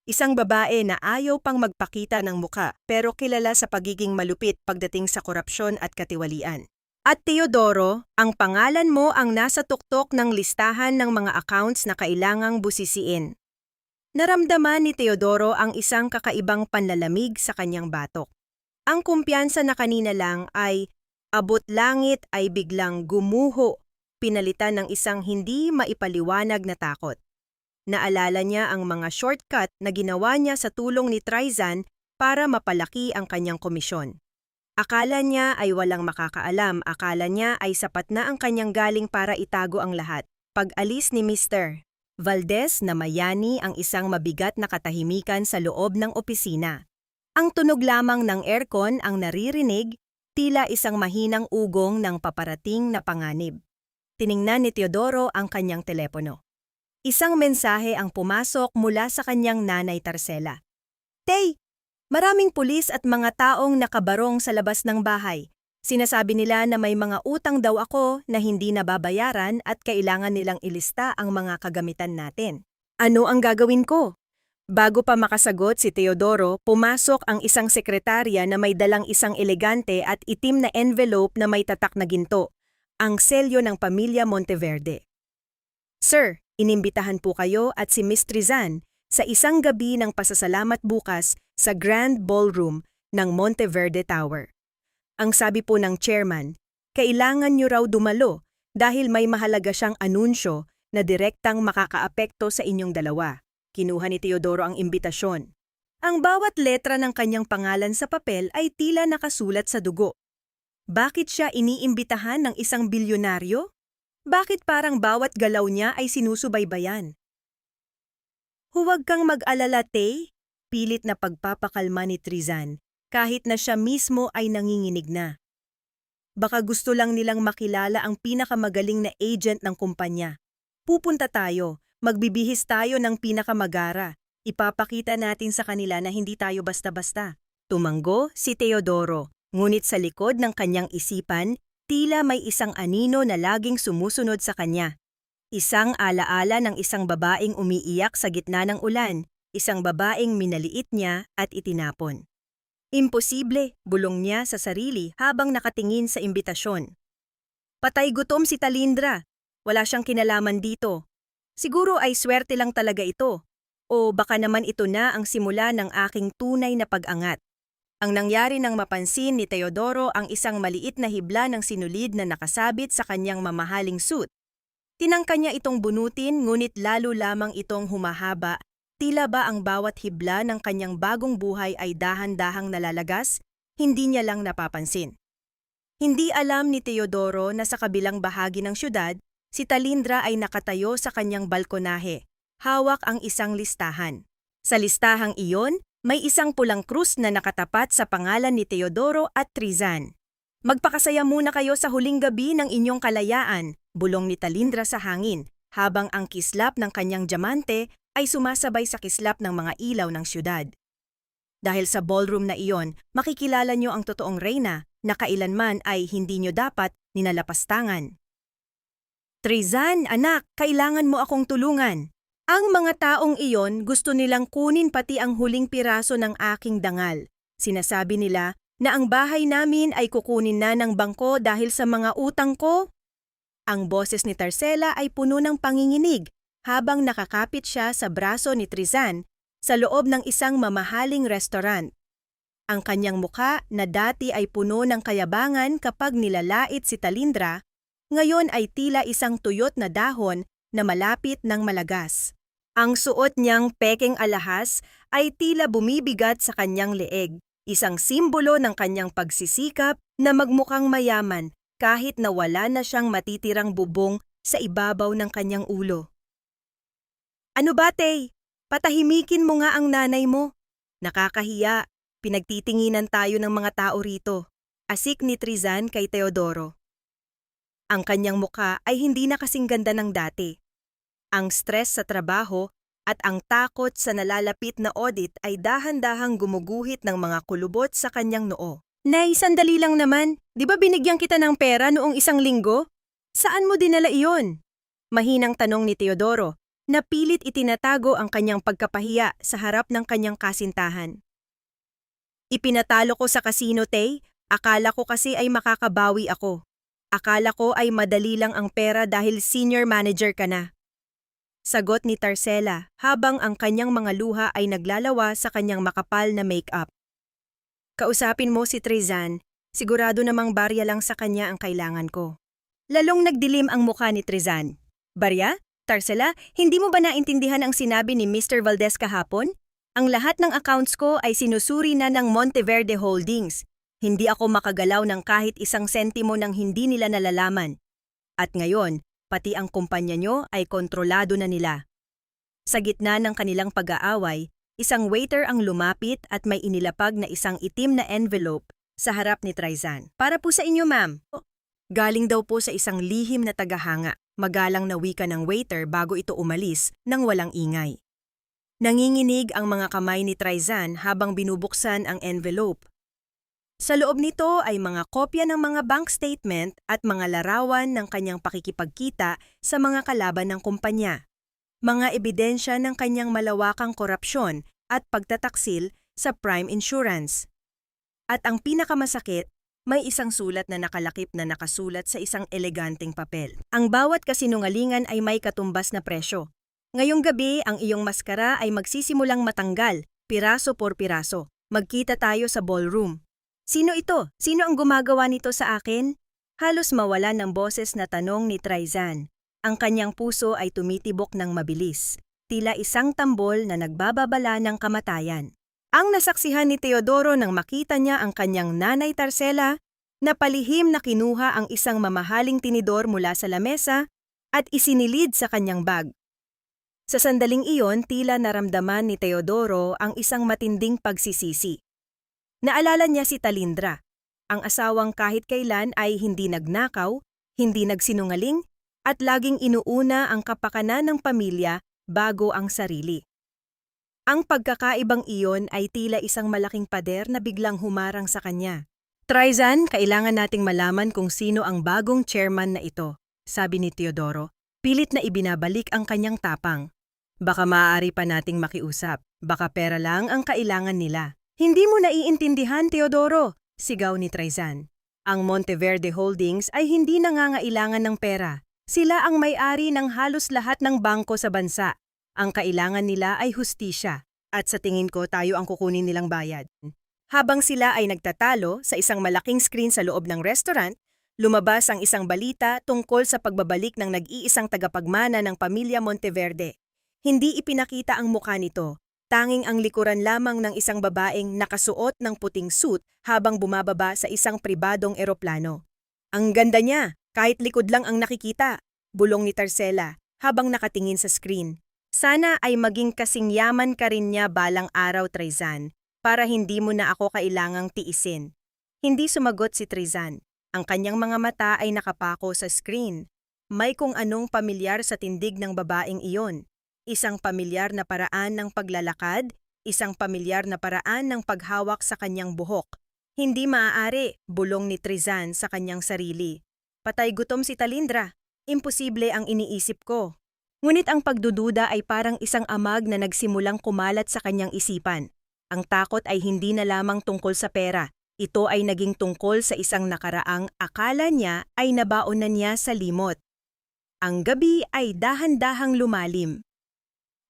Isang babae na ayaw pang magpakita ng muka pero kilala sa pagiging malupit pagdating sa korupsyon at katiwalian. At Teodoro, ang pangalan mo ang nasa tuktok ng listahan ng mga accounts na kailangang busisiin. Naramdaman ni Teodoro ang isang kakaibang panlalamig sa kanyang batok. Ang kumpiyansa na kanina lang ay abot langit ay biglang gumuho, pinalitan ng isang hindi maipaliwanag na takot. Naalala niya ang mga shortcut na ginawa niya sa tulong ni Trizan para mapalaki ang kanyang komisyon. Akala niya ay walang makakaalam, akala niya ay sapat na ang kanyang galing para itago ang lahat. Pag-alis ni Mr. Valdez na mayani ang isang mabigat na katahimikan sa loob ng opisina. Ang tunog lamang ng aircon ang naririnig, tila isang mahinang ugong ng paparating na panganib. Tiningnan ni Teodoro ang kanyang telepono. Isang mensahe ang pumasok mula sa kanyang nanay Tarcela. "Tay, maraming pulis at mga taong nakabarong sa labas ng bahay. Sinasabi nila na may mga utang daw ako na hindi nababayaran at kailangan nilang ilista ang mga kagamitan natin. Ano ang gagawin ko?" Bago pa makasagot si Teodoro, pumasok ang isang sekretarya na may dalang isang elegante at itim na envelope na may tatak na ginto, ang selyo ng pamilya Monteverde. "Sir, inimbitahan po kayo at si Miss Trizan sa isang gabi ng pasasalamat bukas sa Grand Ballroom ng Monteverde Tower." Ang sabi po ng chairman, kailangan niyo raw dumalo dahil may mahalaga siyang anunsyo na direktang makakaapekto sa inyong dalawa. Kinuha ni Teodoro ang imbitasyon. Ang bawat letra ng kanyang pangalan sa papel ay tila nakasulat sa dugo. Bakit siya iniimbitahan ng isang bilyonaryo? Bakit parang bawat galaw niya ay sinusubaybayan? "Huwag kang mag-alala, Tay," pilit na pagpapakalma ni Trizan, kahit na siya mismo ay nanginginig na. "Baka gusto lang nilang makilala ang pinakamagaling na agent ng kumpanya. Pupunta tayo, magbibihis tayo ng pinakamagara. Ipapakita natin sa kanila na hindi tayo basta-basta." Tumanggo si Teodoro, ngunit sa likod ng kanyang isipan, tila may isang anino na laging sumusunod sa kanya. Isang alaala ng isang babaeng umiiyak sa gitna ng ulan, isang babaeng minaliit niya at itinapon. Imposible, bulong niya sa sarili habang nakatingin sa imbitasyon. Patay gutom si Talindra. Wala siyang kinalaman dito. Siguro ay swerte lang talaga ito. O baka naman ito na ang simula ng aking tunay na pag-angat. Ang nangyari nang mapansin ni Teodoro ang isang maliit na hibla ng sinulid na nakasabit sa kanyang mamahaling suit. Tinangka niya itong bunutin ngunit lalo lamang itong humahaba. Tila ba ang bawat hibla ng kanyang bagong buhay ay dahan-dahang nalalagas? Hindi niya lang napapansin. Hindi alam ni Teodoro na sa kabilang bahagi ng syudad, si Talindra ay nakatayo sa kanyang balkonahe. Hawak ang isang listahan. Sa listahang iyon, may isang pulang krus na nakatapat sa pangalan ni Teodoro at Trizan. "Magpakasaya muna kayo sa huling gabi ng inyong kalayaan," bulong ni Talindra sa hangin, habang ang kislap ng kanyang diamante ay sumasabay sa kislap ng mga ilaw ng syudad. Dahil sa ballroom na iyon, makikilala niyo ang totoong reyna na kailanman ay hindi niyo dapat ninalapastangan. "Trizan, anak, kailangan mo akong tulungan. Ang mga taong iyon gusto nilang kunin pati ang huling piraso ng aking dangal. Sinasabi nila na ang bahay namin ay kukunin na ng bangko dahil sa mga utang ko." Ang boses ni Tarcela ay puno ng panginginig habang nakakapit siya sa braso ni Trizan sa loob ng isang mamahaling restaurant. Ang kanyang mukha na dati ay puno ng kayabangan kapag nilalait si Talindra, ngayon ay tila isang tuyot na dahon na malapit ng malagas. Ang suot niyang pekeng alahas ay tila bumibigat sa kanyang leeg, isang simbolo ng kanyang pagsisikap na magmukhang mayaman kahit na wala na siyang matitirang bubong sa ibabaw ng kanyang ulo. "Ano ba, Tay? Patahimikin mo nga ang nanay mo. Nakakahiya, pinagtitinginan tayo ng mga tao rito." Asik ni Trizan kay Teodoro. Ang kanyang mukha ay hindi na kasing ganda ng dati. Ang stress sa trabaho at ang takot sa nalalapit na audit ay dahan-dahang gumuguhit ng mga kulubot sa kanyang noo. Nay, sandali lang naman. Di ba binigyan kita ng pera noong 1 linggo? Saan mo dinala iyon? Mahinang tanong ni Teodoro, na pilit itinatago ang kanyang pagkapahiya sa harap ng kanyang kasintahan. Ipinatalo ko sa kasino, Tay. Akala ko kasi ay makakabawi ako. Akala ko ay madali lang ang pera dahil senior manager ka na. Sagot ni Tarcela habang ang kanyang mga luha ay naglalawa sa kanyang makapal na make-up. Kausapin mo si Trizan, sigurado namang barya lang sa kanya ang kailangan ko. Lalong nagdilim ang mukha ni Trizan. Barya? Tarcela, hindi mo ba naintindihan ang sinabi ni Mr. Valdez kahapon? Ang lahat ng accounts ko ay sinusuri na ng Monteverde Holdings. Hindi ako makagalaw ng kahit 1 sentimo nang hindi nila nalalaman. At ngayon, pati ang kumpanya nyo ay kontrolado na nila. Sa gitna ng kanilang pag-aaway, isang waiter ang lumapit at may inilapag na isang itim na envelope sa harap ni Trizan. Para po sa inyo, ma'am. Galing daw po sa isang lihim na tagahanga. Magalang na wika ng waiter bago ito umalis nang walang ingay. Nanginginig ang mga kamay ni Trizan habang binubuksan ang envelope. Sa loob nito ay mga kopya ng mga bank statement at mga larawan ng kanyang pakikipagkita sa mga kalaban ng kumpanya. Mga ebidensya ng kanyang malawakang korupsyon at pagtataksil sa Prime Insurance. At ang pinakamasakit, may isang sulat na nakalakip na nakasulat sa isang eleganteng papel. Ang bawat kasinungalingan ay may katumbas na presyo. Ngayong gabi, ang iyong maskara ay magsisimulang matanggal, piraso por piraso. Magkita tayo sa ballroom. Sino ito? Sino ang gumagawa nito sa akin? Halos mawala ng boses na tanong ni Trizan. Ang kanyang puso ay tumitibok ng mabilis, tila isang tambol na nagbababala ng kamatayan. Ang nasaksihan ni Teodoro nang makita niya ang kanyang nanay Tarcela na palihim na kinuha ang isang mamahaling tinidor mula sa lamesa at isinilid sa kanyang bag. Sa sandaling iyon, tila naramdaman ni Teodoro ang isang matinding pagsisisi. Naalala niya si Talindra, ang asawang kahit kailan ay hindi nagnakaw, hindi nagsinungaling, at laging inuuna ang kapakanan ng pamilya bago ang sarili. Ang pagkakaibang iyon ay tila isang malaking pader na biglang humarang sa kanya. Trizan, kailangan nating malaman kung sino ang bagong chairman na ito, sabi ni Teodoro. Pilit na ibinabalik ang kanyang tapang. Baka maaari pa nating makiusap, baka pera lang ang kailangan nila. Hindi mo naiintindihan, Teodoro, sigaw ni Trizan. Ang Monteverde Holdings ay hindi nangangailangan ng pera. Sila ang may-ari ng halos lahat ng bangko sa bansa. Ang kailangan nila ay hustisya, at sa tingin ko tayo ang kukunin nilang bayad. Habang sila ay nagtatalo sa isang malaking screen sa loob ng restaurant, lumabas ang isang balita tungkol sa pagbabalik ng nag-iisang tagapagmana ng pamilya Monteverde. Hindi ipinakita ang mukha nito, tanging ang likuran lamang ng isang babaeng nakasuot ng puting suit habang bumababa sa isang pribadong eroplano. Ang ganda niya! Kahit likod lang ang nakikita, bulong ni Tarcela habang nakatingin sa screen. Sana ay maging kasing yaman ka rin niya balang araw, Trizan, para hindi mo na ako kailangang tiisin. Hindi sumagot si Trizan. Ang kanyang mga mata ay nakapako sa screen. May kung anong pamilyar sa tindig ng babaeng iyon. Isang pamilyar na paraan ng paglalakad, isang pamilyar na paraan ng paghawak sa kanyang buhok. Hindi maaari, bulong ni Trizan sa kanyang sarili. Patay gutom si Talindra. Imposible ang iniisip ko. Ngunit ang pagdududa ay parang isang amag na nagsimulang kumalat sa kanyang isipan. Ang takot ay hindi na lamang tungkol sa pera. Ito ay naging tungkol sa isang nakaraang akala niya ay nabaonan niya sa limot. Ang gabi ay dahan-dahang lumalim.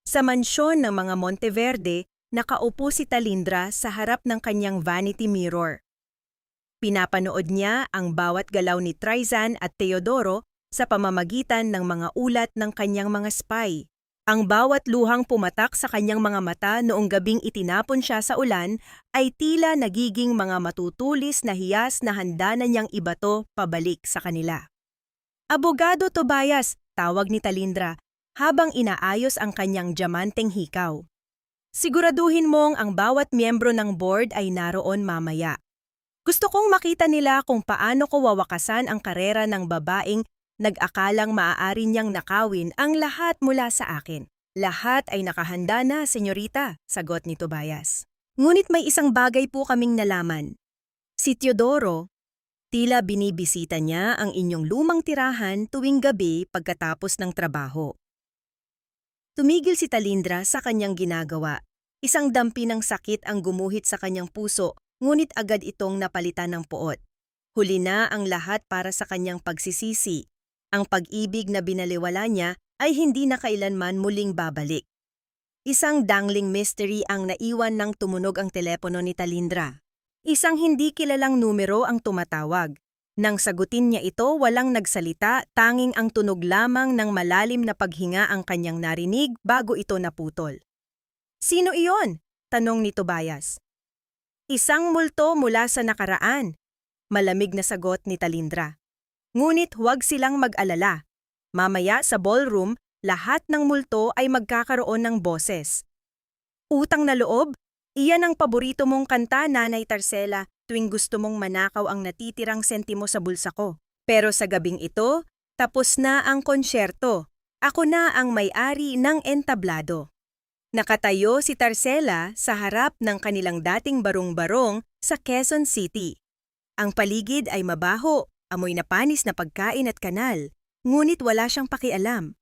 Sa mansyon ng mga Monteverde, nakaupo si Talindra sa harap ng kanyang vanity mirror. Pinapanood niya ang bawat galaw ni Trizan at Teodoro sa pamamagitan ng mga ulat ng kanyang mga spy. Ang bawat luhang pumatak sa kanyang mga mata noong gabing itinapon siya sa ulan ay tila nagiging mga matutulis na hiyas na handa na niyang ibato pabalik sa kanila. Abogado Tobias, tawag ni Talindra habang inaayos ang kanyang diamanteng hikaw. Siguraduhin mong ang bawat miyembro ng board ay naroon mamaya. Gusto kong makita nila kung paano ko wawakasan ang karera ng babaeng nag-akalang maaari niyang nakawin ang lahat mula sa akin. Lahat ay nakahanda na, senyorita, sagot ni Tobias. Ngunit may isang bagay po kaming nalaman. Si Teodoro, tila binibisita niya ang inyong lumang tirahan tuwing gabi pagkatapos ng trabaho. Tumigil si Talindra sa kanyang ginagawa. Isang dampi ng sakit ang gumuhit sa kanyang puso, ngunit agad itong napalitan ng poot. Huli na ang lahat para sa kanyang pagsisisi. Ang pag-ibig na binaliwala niya ay hindi na kailanman muling babalik. Isang dangling mystery ang naiwan nang tumunog ang telepono ni Talindra. Isang hindi kilalang numero ang tumatawag. Nang sagutin niya ito, walang nagsalita, tanging ang tunog lamang ng malalim na paghinga ang kanyang narinig bago ito naputol. "Sino iyon?" tanong ni Tobias. "Isang multo mula sa nakaraan," malamig na sagot ni Talindra. "Ngunit huwag silang mag-alala. Mamaya sa ballroom, lahat ng multo ay magkakaroon ng boses." "Utang na loob? Iyan ang paborito mong kanta, Nanay Tarcela, tuwing gusto mong manakaw ang natitirang sentimo sa bulsa ko. Pero sa gabing ito, tapos na ang konsyerto. Ako na ang may-ari ng entablado." Nakatayo si Tarcela sa harap ng kanilang dating barong-barong sa Quezon City. Ang paligid ay mabaho, amoy na panis na pagkain at kanal, ngunit wala siyang pakialam.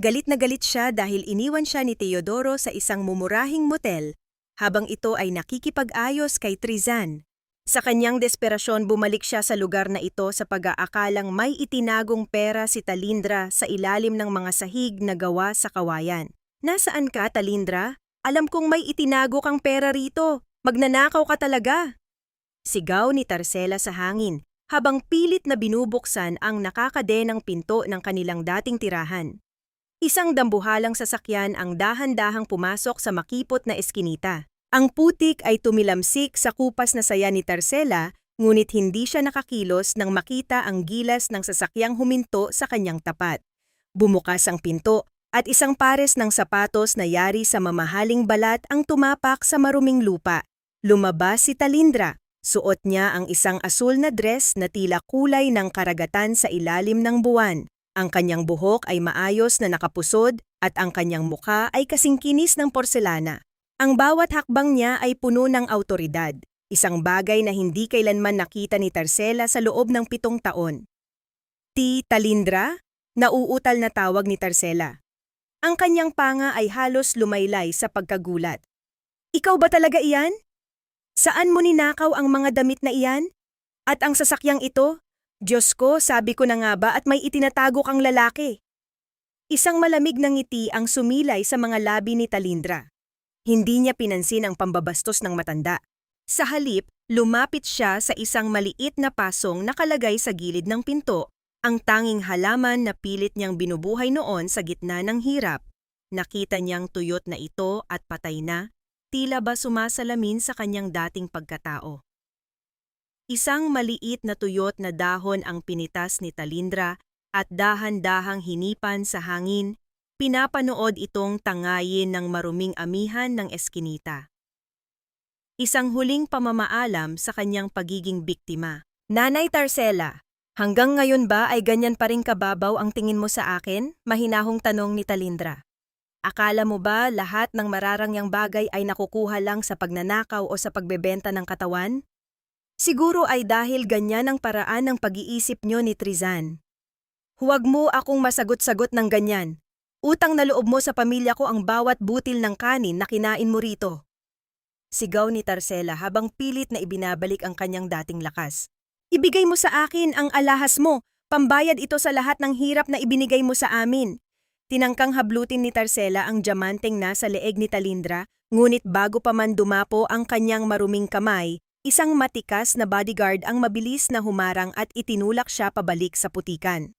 Galit na galit siya dahil iniwan siya ni Teodoro sa isang mumurahing motel habang ito ay nakikipag-ayos kay Trizan. Sa kanyang desperasyon, bumalik siya sa lugar na ito sa pag-aakalang may itinagong pera si Talindra sa ilalim ng mga sahig na gawa sa kawayan. "Nasaan ka, Talindra? Alam kong may itinago kang pera rito. Magnanakaw ka talaga!" Sigaw ni Tarcela sa hangin habang pilit na binubuksan ang nakakadenang pinto ng kanilang dating tirahan. Isang dambuhalang sasakyan ang dahan-dahang pumasok sa makipot na eskinita. Ang putik ay tumilamsik sa kupas na saya ni Tarcela, ngunit hindi siya nakakilos nang makita ang gilas ng sasakyang huminto sa kanyang tapat. Bumukas ang pinto at isang pares ng sapatos na yari sa mamahaling balat ang tumapak sa maruming lupa. Lumabas si Talindra. Suot niya ang isang asul na dress na tila kulay ng karagatan sa ilalim ng buwan. Ang kanyang buhok ay maayos na nakapusod at ang kanyang mukha ay kasing kinis ng porselana. Ang bawat hakbang niya ay puno ng awtoridad, isang bagay na hindi kailanman nakita ni Tarcela sa loob ng 7 taon. Talindra?" Nauutal na tawag ni Tarcela. Ang kanyang panga ay halos lumaylay sa pagkagulat. "Ikaw ba talaga iyan? Saan mo ninakaw ang mga damit na iyan? At ang sasakyang ito? Diyos ko, sabi ko na nga ba at may itinatago kang lalaki." Isang malamig na ngiti ang sumilay sa mga labi ni Talindra. Hindi niya pinansin ang pambabastos ng matanda. Sa halip, lumapit siya sa isang maliit na pasong nakalagay sa gilid ng pinto, ang tanging halaman na pilit niyang binubuhay noon sa gitna ng hirap. Nakita niyang tuyot na ito at patay na, tila ba sumasalamin sa kanyang dating pagkatao. Isang maliit na tuyot na dahon ang pinitas ni Talindra at dahan-dahang hinipan sa hangin. Pinapanood itong tangayin ng maruming amihan ng eskinita. Isang huling pamamaalam sa kanyang pagiging biktima. "Nanay Tarcela, hanggang ngayon ba ay ganyan pa rin kababaw ang tingin mo sa akin?" Mahinahong tanong ni Talindra. "Akala mo ba lahat ng mararangyang bagay ay nakukuha lang sa pagnanakaw o sa pagbebenta ng katawan? Siguro ay dahil ganyan ang paraan ng pag-iisip nyo ni Trizan. Huwag mo akong masagot-sagot ng ganyan. Utang na loob mo sa pamilya ko ang bawat butil ng kanin na kinain mo rito." Sigaw ni Tarcela habang pilit na ibinabalik ang kanyang dating lakas. "Ibigay mo sa akin ang alahas mo, pambayad ito sa lahat ng hirap na ibinigay mo sa amin." Tinangkang hablutin ni Tarcela ang diamanteng nasa leeg ni Talindra, ngunit bago pa man dumapo ang kanyang maruming kamay, isang matikas na bodyguard ang mabilis na humarang at itinulak siya pabalik sa putikan.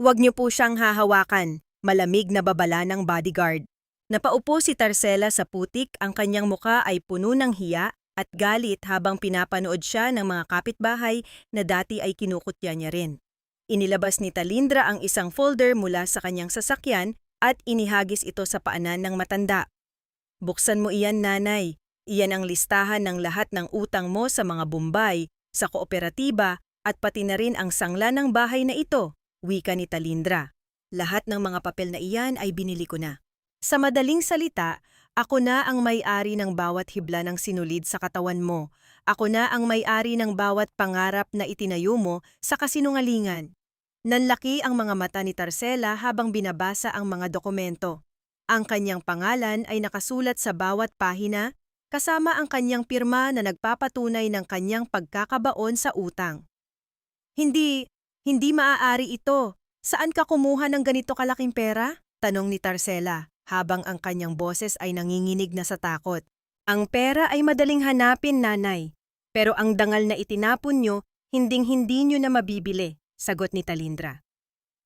"Huwag niyo po siyang hahawakan," malamig na babala ng bodyguard. Napaupo si Tarcela sa putik, ang kanyang muka ay puno ng hiya at galit habang pinapanood siya ng mga kapitbahay na dati ay kinukutya niya rin. Inilabas ni Talindra ang isang folder mula sa kanyang sasakyan at inihagis ito sa paanan ng matanda. "Buksan mo iyan, nanay. Iyan ang listahan ng lahat ng utang mo sa mga Bombay, sa kooperatiba at pati na rin ang sangla ng bahay na ito," wika ni Talindra. "Lahat ng mga papel na iyan ay binili ko na. Sa madaling salita, ako na ang may-ari ng bawat hibla ng sinulid sa katawan mo Ako na ang may-ari ng bawat pangarap na itinayo mo sa kasinungalingan. Nanlaki ang mga mata ni Tarcela habang binabasa ang mga dokumento. Ang kanyang pangalan ay nakasulat sa bawat pahina, kasama ang kanyang pirma na nagpapatunay ng kanyang pagkakabaon sa utang. Hindi maaari ito. Saan ka kumuha ng ganito kalaking pera? Tanong ni Tarcela, habang ang kanyang boses ay nanginginig na sa takot. Ang pera ay madaling hanapin, nanay. Pero ang dangal na itinapon nyo, hinding-hindi nyo na mabibili, sagot ni Talindra.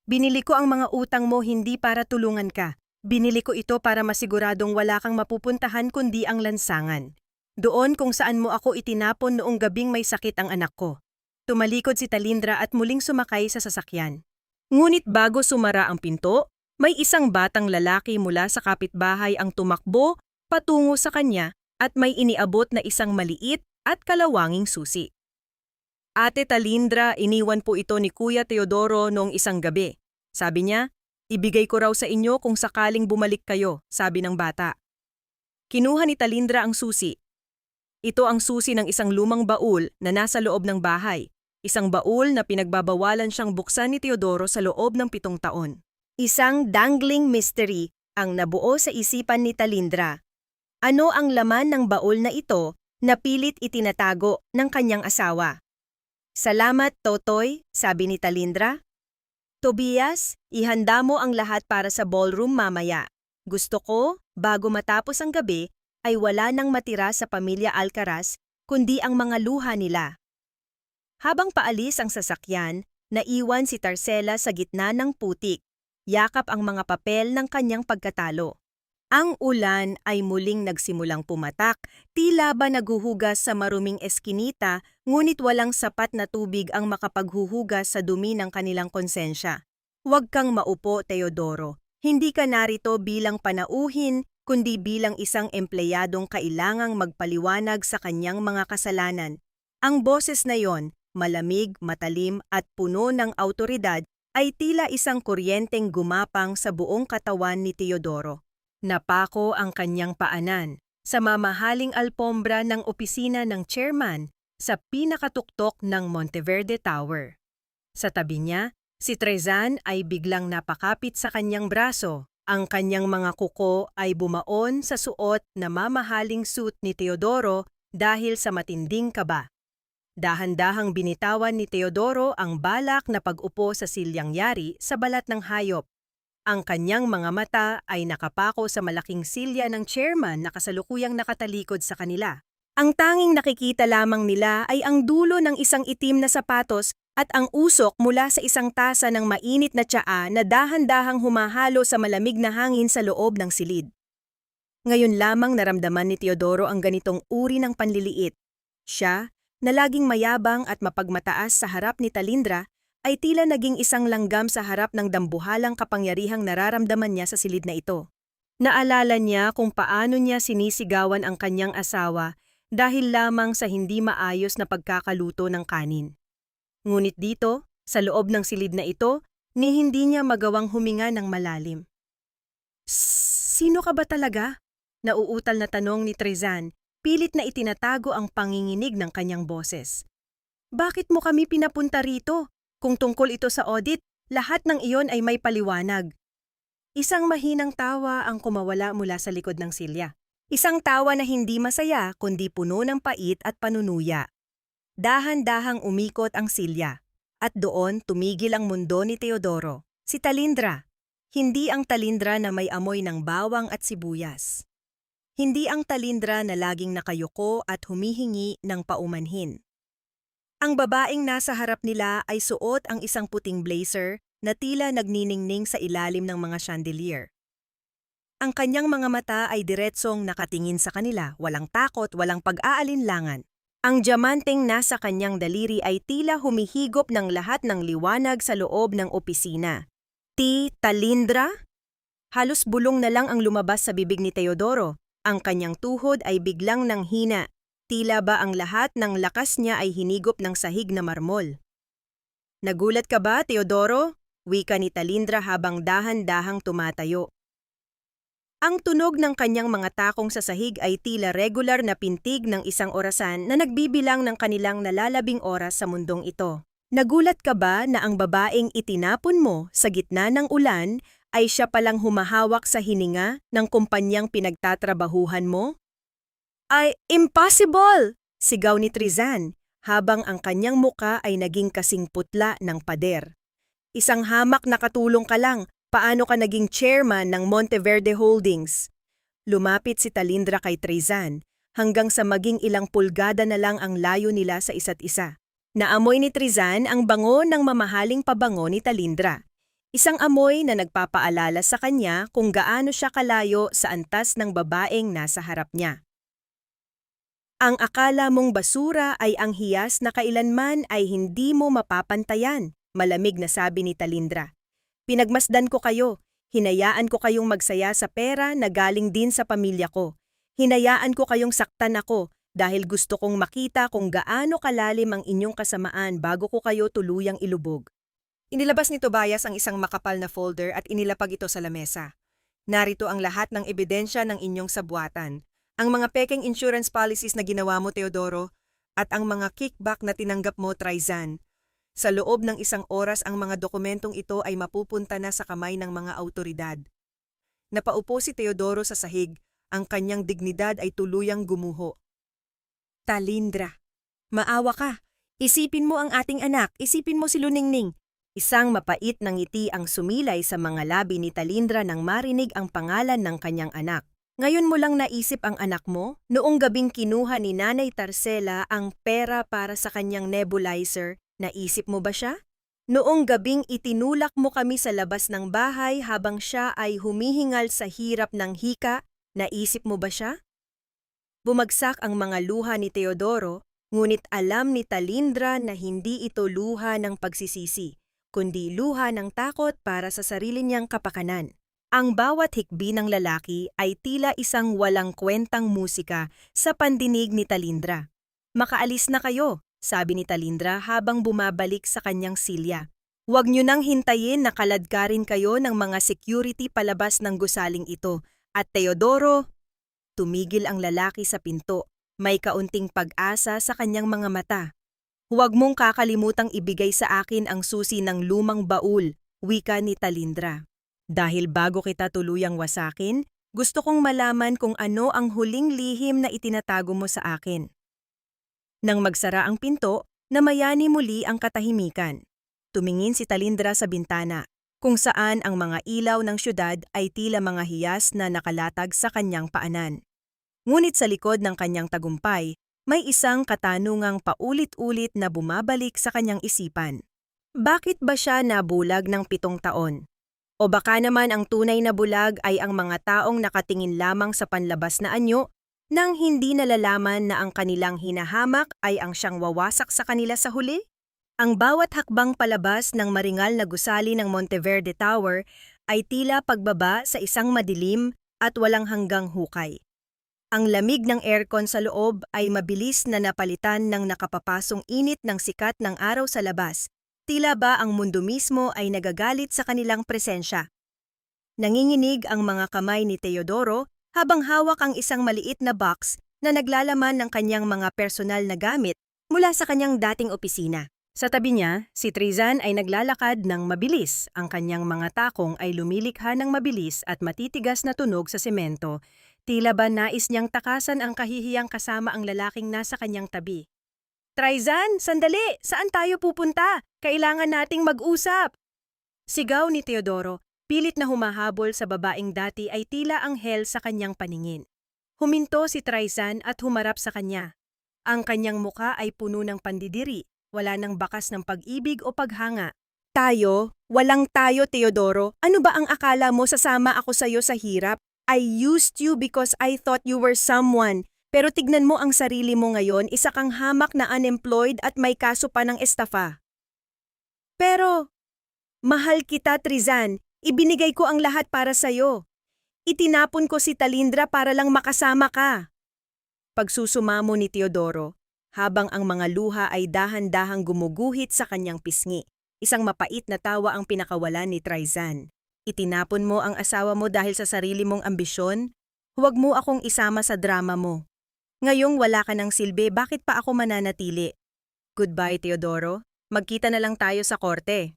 Binili ko ang mga utang mo hindi para tulungan ka. Binili ko ito para masiguradong wala kang mapupuntahan kundi ang lansangan. Doon kung saan mo ako itinapon noong gabing may sakit ang anak ko. Tumalikod si Talindra at muling sumakay sa sasakyan. Ngunit bago sumara ang pinto, may isang batang lalaki mula sa kapitbahay ang tumakbo patungo sa kanya at may iniabot na isang maliit at kalawanging susi. Ate Talindra, iniwan po ito ni Kuya Teodoro noong isang gabi. Sabi niya, ibigay ko raw sa inyo kung sakaling bumalik kayo, sabi ng bata. Kinuha ni Talindra ang susi. Ito ang susi ng isang lumang baul na nasa loob ng bahay. Isang baul na pinagbabawalan siyang buksan ni Teodoro sa loob ng 7 taon. Isang dangling mystery ang nabuo sa isipan ni Talindra. Ano ang laman ng baul na ito na pilit itinatago ng kanyang asawa? Salamat, Totoy, sabi ni Talindra. Tobias, ihanda mo ang lahat para sa ballroom mamaya. Gusto ko, bago matapos ang gabi, ay wala nang matira sa pamilya Alcaraz, kundi ang mga luha nila. Habang paalis ang sasakyan, naiwan si Tarcela sa gitna ng putik. Yakap ang mga papel ng kanyang pagkatalo. Ang ulan ay muling nagsimulang pumatak, tila ba naguhugas sa maruming eskinita, ngunit walang sapat na tubig ang makapaghuhugas sa dumi ng kanilang konsensya. Huwag kang maupo, Teodoro. Hindi ka narito bilang panauhin, kundi bilang isang empleyadong kailangang magpaliwanag sa kanyang mga kasalanan. Ang boses na yon, malamig, matalim at puno ng awtoridad, ay tila isang kuryenteng gumapang sa buong katawan ni Teodoro. Napako ang kanyang paanan sa mamahaling alpombra ng opisina ng chairman sa pinakatuktok ng Monteverde Tower. Sa tabi niya, si Trezan ay biglang napakapit sa kanyang braso. Ang kanyang mga kuko ay bumaon sa suot na mamahaling suit ni Teodoro dahil sa matinding kaba. Dahan-dahang binitawan ni Teodoro ang balak na pag-upo sa silyang yari sa balat ng hayop. Ang kanyang mga mata ay nakapako sa malaking silya ng chairman na kasalukuyang nakatalikod sa kanila. Ang tanging nakikita lamang nila ay ang dulo ng isang itim na sapatos at ang usok mula sa isang tasa ng mainit na tsaa na dahan-dahang humahalo sa malamig na hangin sa loob ng silid. Ngayon lamang naramdaman ni Teodoro ang ganitong uri ng panliliit. Siya, na laging mayabang at mapagmataas sa harap ni Talindra, ay tila naging isang langgam sa harap ng dambuhalang kapangyarihang nararamdaman niya sa silid na ito. Naalala niya kung paano niya sinisigawan ang kanyang asawa dahil lamang sa hindi maayos na pagkakaluto ng kanin. Ngunit dito, sa loob ng silid na ito, ni hindi niya magawang huminga ng malalim. Sino ka ba talaga? Nauutal na tanong ni Trezan, pilit na itinatago ang panginginig ng kanyang boses. Bakit mo kami pinapunta rito? Kung tungkol ito sa audit, lahat ng iyon ay may paliwanag. Isang mahinang tawa ang kumawala mula sa likod ng silya. Isang tawa na hindi masaya kundi puno ng pait at panunuya. Dahan-dahang umikot ang silya. At doon tumigil ang mundo ni Teodoro. Si Talindra. Hindi ang Talindra na may amoy ng bawang at sibuyas. Hindi ang Talindra na laging nakayuko at humihingi ng paumanhin. Ang babaeng nasa harap nila ay suot ang isang puting blazer na tila nagniningning sa ilalim ng mga chandelier. Ang kanyang mga mata ay diretsong nakatingin sa kanila, walang takot, walang pag-aalinlangan. Ang diamanteng nasa kanyang daliri ay tila humihigop ng lahat ng liwanag sa loob ng opisina. Talindra? Halos bulong na lang ang lumabas sa bibig ni Teodoro. Ang kanyang tuhod ay biglang nanghina, tila ba ang lahat ng lakas niya ay hinigop ng sahig na marmol. Nagulat ka ba, Teodoro? Wika ni Talindra habang dahan-dahang tumatayo. Ang tunog ng kanyang mga takong sa sahig ay tila regular na pintig ng isang orasan na nagbibilang ng kanilang nalalabing oras sa mundong ito. Nagulat ka ba na ang babaeng itinapon mo sa gitna ng ulan ay siya palang humahawak sa hininga ng kumpanyang pinagtatrabahuhan mo? Ay, impossible! Sigaw ni Trizan, habang ang kanyang muka ay naging kasing putla ng pader. Isang hamak na katulong ka lang, paano ka naging chairman ng Monteverde Holdings? Lumapit si Talindra kay Trizan, hanggang sa maging ilang pulgada na lang ang layo nila sa isa't isa. Naamoy ni Trizan ang bango ng mamahaling pabango ni Talindra. Isang amoy na nagpapaalala sa kanya kung gaano siya kalayo sa antas ng babaeng nasa harap niya. Ang akala mong basura ay ang hiyas na kailanman ay hindi mo mapapantayan, malamig na sabi ni Talindra. Pinagmasdan ko kayo, hinayaan ko kayong magsaya sa pera na galing din sa pamilya ko. Hinayaan ko kayong saktan ako dahil gusto kong makita kung gaano kalalim ang inyong kasamaan bago ko kayo tuluyang ilubog. Inilabas ni Tobias ang isang makapal na folder at inilapag ito sa lamesa. Narito ang lahat ng ebidensya ng inyong sabuatan. Ang mga pekeng insurance policies na ginawa mo, Teodoro, at ang mga kickback na tinanggap mo, Trizan. Sa loob ng isang oras ang mga dokumentong ito ay mapupunta na sa kamay ng mga autoridad. Napaupo si Teodoro sa sahig, ang kanyang dignidad ay tuluyang gumuho. Talindra, maawa ka. Isipin mo ang ating anak, isipin mo si Luningning. Isang mapait na ngiti ang sumilay sa mga labi ni Talindra nang marinig ang pangalan ng kanyang anak. Ngayon mo lang naisip ang anak mo? Noong gabing kinuha ni Nanay Tarcela ang pera para sa kanyang nebulizer, naisip mo ba siya? Noong gabing itinulak mo kami sa labas ng bahay habang siya ay humihingal sa hirap ng hika, naisip mo ba siya? Bumagsak ang mga luha ni Teodoro, ngunit alam ni Talindra na hindi ito luha ng pagsisisi, kundi luha ng takot para sa sarili niyang kapakanan. Ang bawat hikbi ng lalaki ay tila isang walang kwentang musika sa pandinig ni Talindra. Makaalis na kayo, sabi ni Talindra habang bumabalik sa kanyang silya. Huwag niyo nang hintayin na kaladkarin kayo ng mga security palabas ng gusaling ito. At Teodoro, tumigil ang lalaki sa pinto, may kaunting pag-asa sa kanyang mga mata. Huwag mong kakalimutang ibigay sa akin ang susi ng lumang baul, wika ni Talindra. Dahil bago kita tuluyang wasakin, gusto kong malaman kung ano ang huling lihim na itinatago mo sa akin. Nang magsara ang pinto, namayani muli ang katahimikan. Tumingin si Talindra sa bintana, kung saan ang mga ilaw ng syudad ay tila mga hiyas na nakalatag sa kanyang paanan. Ngunit sa likod ng kanyang tagumpay, may isang katanungang paulit-ulit na bumabalik sa kanyang isipan. Bakit ba siya nabulag ng 7 taon? O baka naman ang tunay na bulag ay ang mga taong nakatingin lamang sa panlabas na anyo nang hindi nalalaman na ang kanilang hinahamak ay ang siyang wawasak sa kanila sa huli? Ang bawat hakbang palabas ng maringal na gusali ng Monteverde Tower ay tila pagbaba sa isang madilim at walang hanggang hukay. Ang lamig ng aircon sa loob ay mabilis na napalitan ng nakapapasong init ng sikat ng araw sa labas. Tila ba ang mundo mismo ay nagagalit sa kanilang presensya. Nanginginig ang mga kamay ni Teodoro habang hawak ang isang maliit na box na naglalaman ng kanyang mga personal na gamit mula sa kanyang dating opisina. Sa tabi niya, si Trizan ay naglalakad ng mabilis. Ang kanyang mga takong ay lumilikha ng mabilis at matitigas na tunog sa semento. Tila ba nais niyang takasan ang kahihiyang kasama ang lalaking nasa kanyang tabi. Trizan, sandali! Saan tayo pupunta? Kailangan nating mag-usap! Sigaw ni Teodoro, pilit na humahabol sa babaeng dati ay tila anghel sa kanyang paningin. Huminto si Trizan at humarap sa kanya. Ang kanyang muka ay puno ng pandidiri, wala nang bakas ng pag-ibig o paghanga. Tayo? Walang tayo, Teodoro. Ano ba ang akala mo sasama ako sa'yo sa hirap? I used you because I thought you were someone. Pero tignan mo ang sarili mo ngayon, isa kang hamak na unemployed at may kaso pa ng estafa. Pero, mahal kita, Trizan. Ibinigay ko ang lahat para sa'yo. Itinapon ko si Talindra para lang makasama ka. Pagsusumamo ni Teodoro, habang ang mga luha ay dahan-dahang gumuguhit sa kanyang pisngi. Isang mapait na tawa ang pinakawalan ni Trizan. Itinapon mo ang asawa mo dahil sa sarili mong ambisyon? Huwag mo akong isama sa drama mo. Ngayong wala ka ng silbi, bakit pa ako mananatili? Goodbye, Teodoro. Magkita na lang tayo sa korte.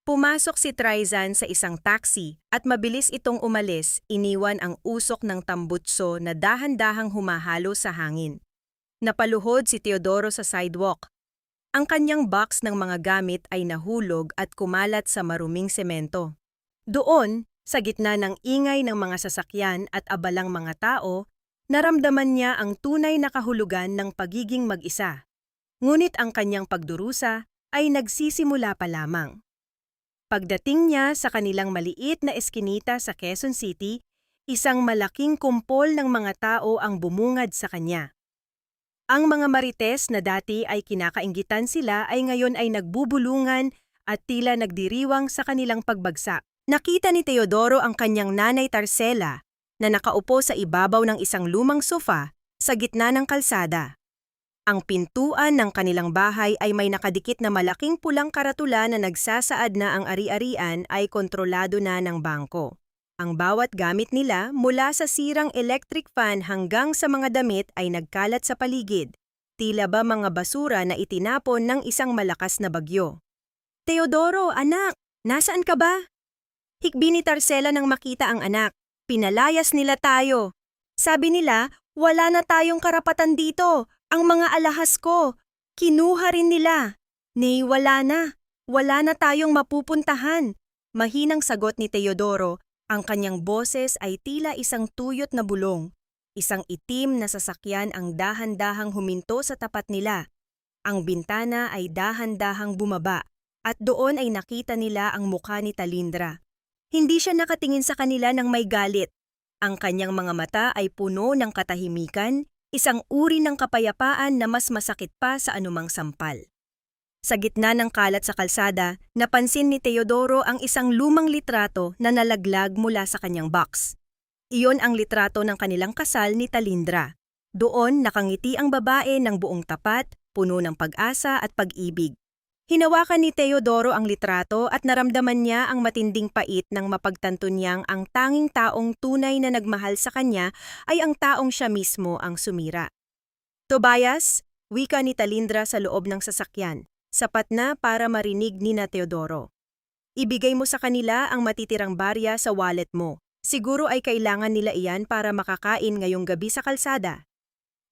Pumasok si Trizan sa isang taxi at mabilis itong umalis, iniwan ang usok ng tambutso na dahan-dahang humahalo sa hangin. Napaluhod si Teodoro sa sidewalk. Ang kanyang box ng mga gamit ay nahulog at kumalat sa maruming semento. Doon, sa gitna ng ingay ng mga sasakyan at abalang mga tao, naramdaman niya ang tunay na kahulugan ng pagiging mag-isa. Ngunit ang kanyang pagdurusa ay nagsisimula pa lamang. Pagdating niya sa kanilang maliit na eskinita sa Quezon City, isang malaking kumpol ng mga tao ang bumungad sa kanya. Ang mga marites na dati ay kinakainggitan sila ay ngayon ay nagbubulungan at tila nagdiriwang sa kanilang pagbagsak. Nakita ni Teodoro ang kanyang nanay Tarcela na nakaupo sa ibabaw ng isang lumang sofa sa gitna ng kalsada. Ang pintuan ng kanilang bahay ay may nakadikit na malaking pulang karatula na nagsasaad na ang ari-arian ay kontrolado na ng bangko. Ang bawat gamit nila mula sa sirang electric fan hanggang sa mga damit ay nagkalat sa paligid, tila ba mga basura na itinapon ng isang malakas na bagyo. Teodoro, anak, nasaan ka ba? Hikbi ni Tarcela nang makita ang anak. Pinalayas nila tayo. Sabi nila, wala na tayong karapatan dito. Ang mga alahas ko, kinuha rin nila. Nay, wala na. Wala na tayong mapupuntahan. Mahinang sagot ni Teodoro, ang kanyang boses ay tila isang tuyot na bulong. Isang itim na sasakyan ang dahan-dahang huminto sa tapat nila. Ang bintana ay dahan-dahang bumaba at doon ay nakita nila ang mukha ni Talindra. Hindi siya nakatingin sa kanila ng may galit. Ang kanyang mga mata ay puno ng katahimikan, isang uri ng kapayapaan na mas masakit pa sa anumang sampal. Sa gitna ng kalat sa kalsada, napansin ni Teodoro ang isang lumang litrato na nalaglag mula sa kanyang box. Iyon ang litrato ng kanilang kasal ni Talindra. Doon nakangiti ang babae ng buong tapat, puno ng pag-asa at pag-ibig. Hinawakan ni Teodoro ang litrato at naramdaman niya ang matinding pait nang mapagtanto niyang ang tanging taong tunay na nagmahal sa kanya ay ang taong siya mismo ang sumira. Tobias, wika ni Talindra sa loob ng sasakyan, sapat na para marinig ni na Teodoro. Ibigay mo sa kanila ang matitirang barya sa wallet mo. Siguro ay kailangan nila iyan para makakain ngayong gabi sa kalsada.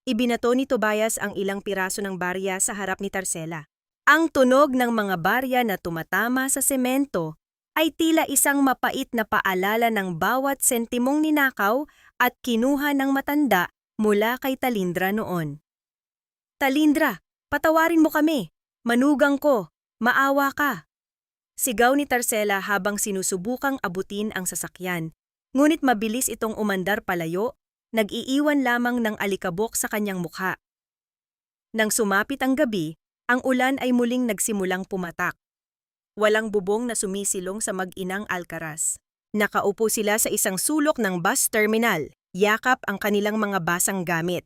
Ibinato ni Tobias ang ilang piraso ng barya sa harap ni Tarcela. Ang tunog ng mga barya na tumatama sa semento ay tila isang mapait na paalala ng bawat sentimong ninakaw at kinuha ng matanda mula kay Talindra noon. Talindra, patawarin mo kami. Manugang ko. Maawa ka. Sigaw ni Tarcela habang sinusubukang abutin ang sasakyan. Ngunit mabilis itong umandar palayo, nag-iiwan lamang ng alikabok sa kanyang mukha. Nang sumapit ang gabi, ang ulan ay muling nagsimulang pumatak. Walang bubong na sumisilong sa mag-inang Alcaraz. Nakaupo sila sa isang sulok ng bus terminal, yakap ang kanilang mga basang gamit.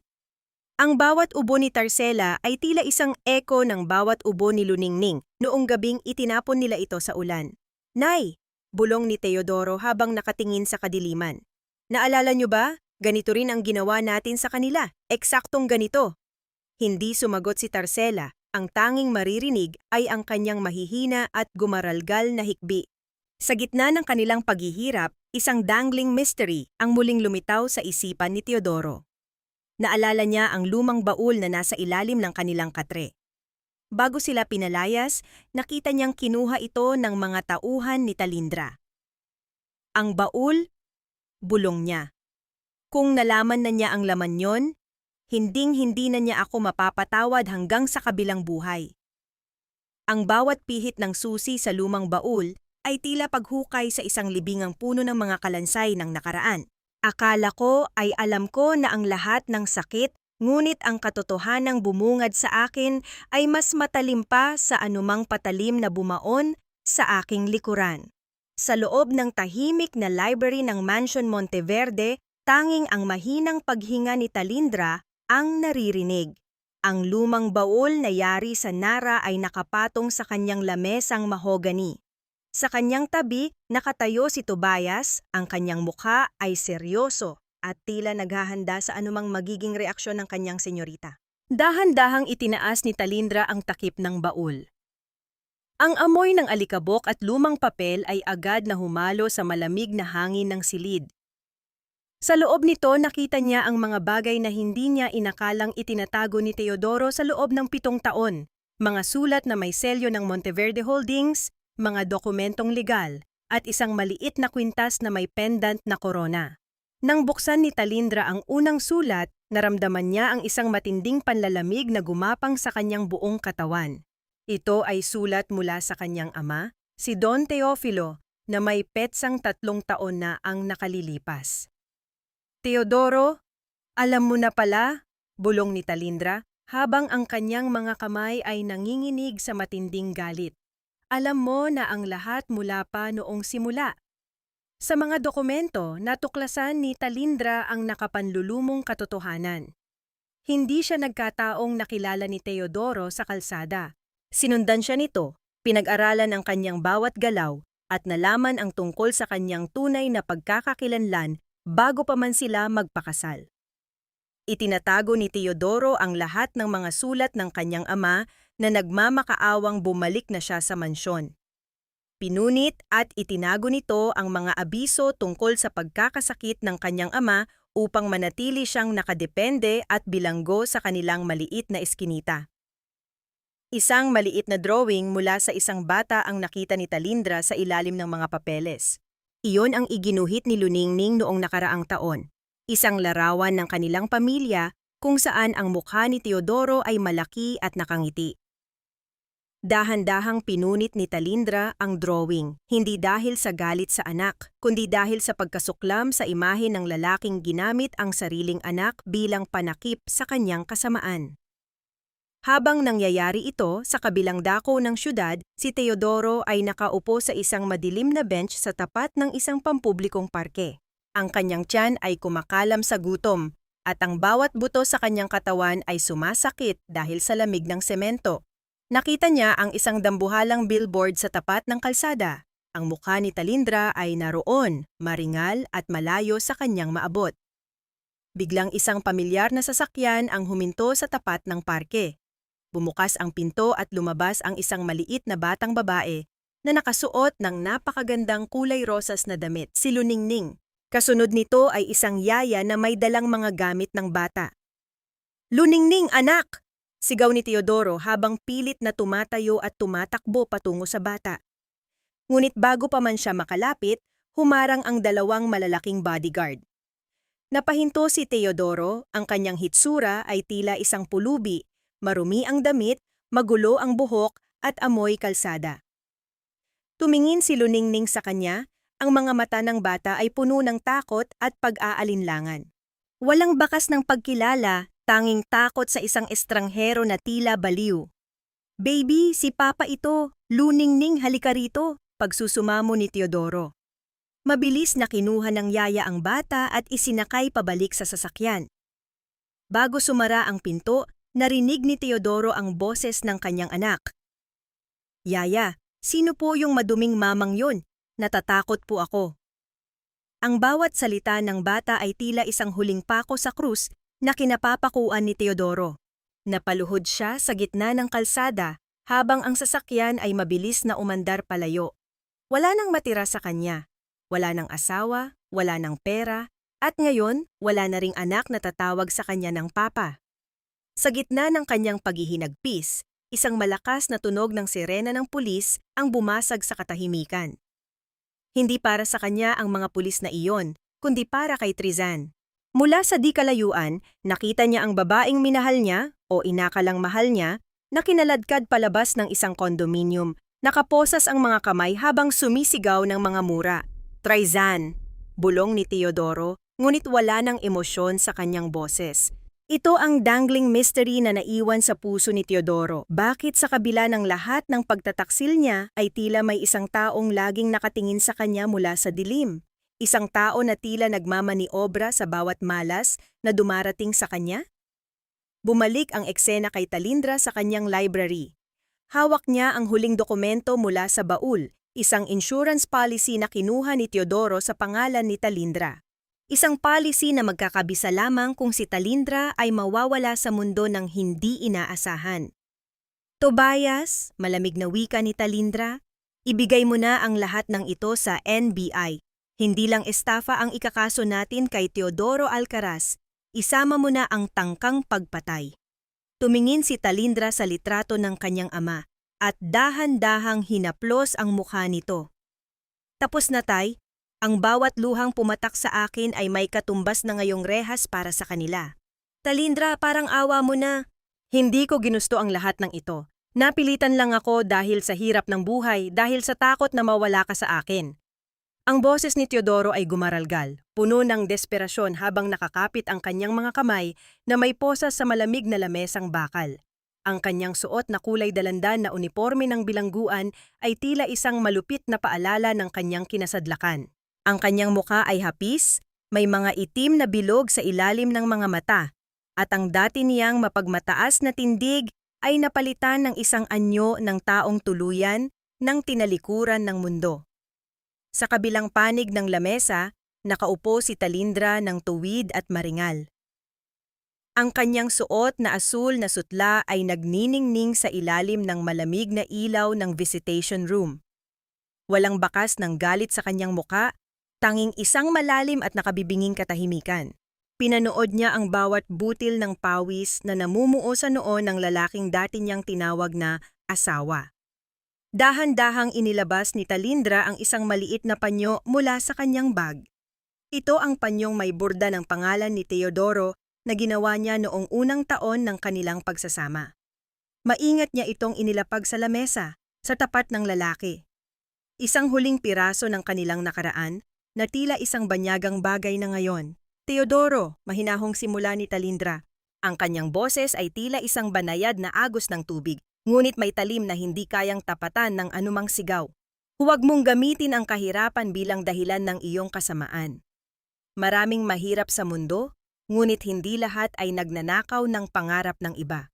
Ang bawat ubo ni Tarcela ay tila isang eko ng bawat ubo ni Luningning noong gabing itinapon nila ito sa ulan. Nay! Bulong ni Teodoro habang nakatingin sa kadiliman. Naalala niyo ba? Ganito rin ang ginawa natin sa kanila. Eksaktong ganito. Hindi sumagot si Tarcela. Ang tanging maririnig ay ang kanyang mahihina at gumaralgal na hikbi. Sa gitna ng kanilang paghihirap, isang dangling mystery ang muling lumitaw sa isipan ni Teodoro. Naalala niya ang lumang baul na nasa ilalim ng kanilang katre. Bago sila pinalayas, nakita niyang kinuha ito ng mga tauhan ni Talindra. Ang baul, bulong niya. Kung nalaman na niya ang laman yon, hinding-hindi na niya ako mapapatawad hanggang sa kabilang buhay. Ang bawat pihit ng susi sa lumang baul ay tila paghukay sa isang libingang puno ng mga kalansay ng nakaraan. Akala ko ay alam ko na ang lahat ng sakit, ngunit ang katotohanang bumungad sa akin ay mas matalim pa sa anumang patalim na bumaon sa aking likuran. Sa loob ng tahimik na library ng Mansion Monteverde, tanging ang mahinang paghinga ni Talindra ang naririnig. Ang lumang baul na yari sa Nara ay nakapatong sa kanyang lamesang mahogani. Sa kanyang tabi, nakatayo si Tobias, ang kanyang mukha ay seryoso at tila naghahanda sa anumang magiging reaksyon ng kanyang senyorita. Dahan-dahang itinaas ni Talindra ang takip ng baul. Ang amoy ng alikabok at lumang papel ay agad na humalo sa malamig na hangin ng silid. Sa loob nito nakita niya ang mga bagay na hindi niya inakalang itinatago ni Teodoro sa loob ng 7 taon. Mga sulat na may selyo ng Monteverde Holdings, mga dokumentong legal, at isang maliit na kwintas na may pendant na korona. Nang buksan ni Talindra ang unang sulat, naramdaman niya ang isang matinding panlalamig na gumapang sa kanyang buong katawan. Ito ay sulat mula sa kanyang ama, si Don Teofilo, na may petsang 3 taon na ang nakalilipas. Teodoro, alam mo na pala, bulong ni Talindra, habang ang kanyang mga kamay ay nanginginig sa matinding galit. Alam mo na ang lahat mula pa noong simula. Sa mga dokumento, natuklasan ni Talindra ang nakapanlulumong katotohanan. Hindi siya nagkataong nakilala ni Teodoro sa kalsada. Sinundan siya nito, pinag-aralan ang kanyang bawat galaw, at nalaman ang tungkol sa kanyang tunay na pagkakakilanlan bago pa man sila magpakasal. Itinatago ni Teodoro ang lahat ng mga sulat ng kanyang ama na nagmamakaawang bumalik na siya sa mansyon. Pinunit at itinago nito ang mga abiso tungkol sa pagkakasakit ng kanyang ama upang manatili siyang nakadepende at bilanggo sa kanilang maliit na eskinita. Isang maliit na drawing mula sa isang bata ang nakita ni Talindra sa ilalim ng mga papeles. Iyon ang iginuhit ni Luningning noong nakaraang taon. Isang larawan ng kanilang pamilya kung saan ang mukha ni Teodoro ay malaki at nakangiti. Dahan-dahang pinunit ni Talindra ang drawing, hindi dahil sa galit sa anak, kundi dahil sa pagkasuklam sa imahe ng lalaking ginamit ang sariling anak bilang panakip sa kanyang kasamaan. Habang nangyayari ito sa kabilang dako ng syudad, si Teodoro ay nakaupo sa isang madilim na bench sa tapat ng isang pampublikong parke. Ang kanyang tiyan ay kumakalam sa gutom, at ang bawat buto sa kanyang katawan ay sumasakit dahil sa lamig ng semento. Nakita niya ang isang dambuhalang billboard sa tapat ng kalsada. Ang mukha ni Talindra ay naroon, maringal at malayo sa kanyang maabot. Biglang isang pamilyar na sasakyan ang huminto sa tapat ng parke. Bumukas ang pinto at lumabas ang isang maliit na batang babae na nakasuot ng napakagandang kulay rosas na damit, si Luningning. Kasunod nito ay isang yaya na may dalang mga gamit ng bata. "Luningning, anak!" sigaw ni Teodoro habang pilit na tumatayo at tumatakbo patungo sa bata. Ngunit bago pa man siya makalapit, humarang ang 2 malalaking bodyguard. Napahinto si Teodoro, ang kanyang hitsura ay tila isang pulubi, marumi ang damit, magulo ang buhok at amoy kalsada. Tumingin si Luningning sa kanya, ang mga mata ng bata ay puno ng takot at pag-aalinlangan. Walang bakas ng pagkilala, tanging takot sa isang estranghero na tila baliw. "Baby, si Papa ito. Luningning, halika rito," pagsusumamo ni Teodoro. Mabilis na kinuha ng yaya ang bata at isinakay pabalik sa sasakyan. Bago sumara ang pinto, narinig ni Teodoro ang boses ng kanyang anak. "Yaya, sino po yung maduming mamang yon? Natatakot po ako." Ang bawat salita ng bata ay tila isang huling pako sa krus na kinapapakuan ni Teodoro. Napaluhod siya sa gitna ng kalsada habang ang sasakyan ay mabilis na umandar palayo. Wala nang matira sa kanya. Wala nang asawa, wala nang pera, at ngayon wala na ring anak na tatawag sa kanya ng papa. Sa gitna ng kanyang paghihinagpis, isang malakas na tunog ng sirena ng pulis ang bumasag sa katahimikan. Hindi para sa kanya ang mga pulis na iyon, kundi para kay Trizan. Mula sa di kalayuan, nakita niya ang babaeng minahal niya o inakalang mahal niya na kinaladkad palabas ng isang kondominium. Nakaposas ang mga kamay habang sumisigaw ng mga mura. "Trizan!" bulong ni Teodoro, ngunit wala ng emosyon sa kanyang boses. Ito ang dangling mystery na naiwan sa puso ni Teodoro. Bakit sa kabila ng lahat ng pagtataksil niya ay tila may isang taong laging nakatingin sa kanya mula sa dilim? Isang tao na tila nagmamaniobra sa bawat malas na dumarating sa kanya? Bumalik ang eksena kay Talindra sa kanyang library. Hawak niya ang huling dokumento mula sa baul, isang insurance policy na kinuha ni Teodoro sa pangalan ni Talindra. Isang policy na magkakabisa lamang kung si Talindra ay mawawala sa mundo ng hindi inaasahan. Tobias, malamig na wika ni Talindra, ibigay mo na ang lahat ng ito sa NBI. Hindi lang estafa ang ikakaso natin kay Teodoro Alcaraz, isama mo na ang tangkang pagpatay. Tumingin si Talindra sa litrato ng kanyang ama at dahan-dahang hinaplos ang mukha nito. Tapos na tay, ang bawat luhang pumatak sa akin ay may katumbas na ngayong rehas para sa kanila. Talindra, parang awa mo na. Hindi ko ginusto ang lahat ng ito. Napilitan lang ako dahil sa hirap ng buhay, dahil sa takot na mawala ka sa akin. Ang boses ni Teodoro ay gumaralgal, puno ng desperasyon habang nakakapit ang kanyang mga kamay na may posas sa malamig na lamesang bakal. Ang kanyang suot na kulay dalandan na uniporme ng bilangguan ay tila isang malupit na paalala ng kanyang kinasadlakan. Ang kanyang muka ay hapis, may mga itim na bilog sa ilalim ng mga mata, at ang dati niyang mapagmataas na tindig ay napalitan ng isang anyo ng taong tuluyan ng tinalikuran ng mundo. Sa kabilang panig ng lamesa, nakaupo si Talindra ng tuwid at maringal. Ang kanyang suot na asul na sutla ay nagniningning sa ilalim ng malamig na ilaw ng visitation room. Walang bakas ng galit sa kanyang muka, tanging isang malalim at nakabibinging katahimikan. Pinanood niya ang bawat butil ng pawis na namumuo sa noo ng lalaking dati niyang tinawag na asawa. Dahan-dahang inilabas ni Talindra ang isang maliit na panyo mula sa kanyang bag. Ito ang panyong may burda ng pangalan ni Teodoro na ginawa niya noong unang taon ng kanilang pagsasama. Maingat niya itong inilapag sa lamesa, sa tapat ng lalaki. Isang huling piraso ng kanilang nakaraan na tila isang banyagang bagay na ngayon. Teodoro, mahinahong simula ni Talindra. Ang kanyang boses ay tila isang banayad na agos ng tubig, ngunit may talim na hindi kayang tapatan ng anumang sigaw. Huwag mong gamitin ang kahirapan bilang dahilan ng iyong kasamaan. Maraming mahirap sa mundo, ngunit hindi lahat ay nagnanakaw ng pangarap ng iba.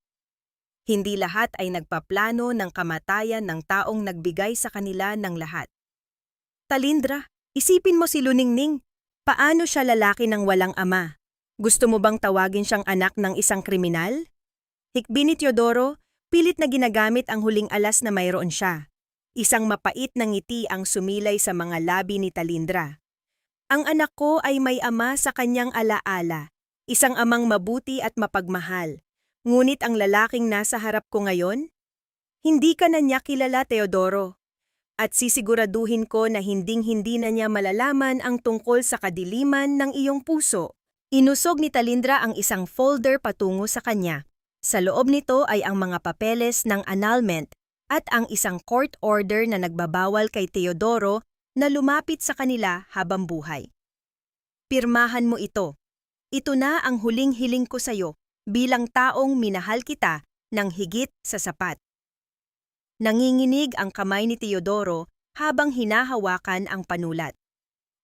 Hindi lahat ay nagpaplano ng kamatayan ng taong nagbigay sa kanila ng lahat. Talindra, isipin mo si Luningning. Paano siya lalaki ng walang ama? Gusto mo bang tawagin siyang anak ng isang kriminal? Hikbi ni Teodoro, pilit na ginagamit ang huling alas na mayroon siya. Isang mapait na ngiti ang sumilay sa mga labi ni Talindra. Ang anak ko ay may ama sa kanyang alaala, isang amang mabuti at mapagmahal. Ngunit ang lalaking nasa harap ko ngayon? Hindi ka na niya kilala, Teodoro. At sisiguraduhin ko na hinding-hindi na niya malalaman ang tungkol sa kadiliman ng iyong puso. Inusog ni Talindra ang isang folder patungo sa kanya. Sa loob nito ay ang mga papeles ng annulment at ang isang court order na nagbabawal kay Teodoro na lumapit sa kanila habang buhay. Pirmahan mo ito. Ito na ang huling hiling ko sa iyo bilang taong minahal kita ng higit sa sapat. Nanginginig ang kamay ni Teodoro habang hinahawakan ang panulat.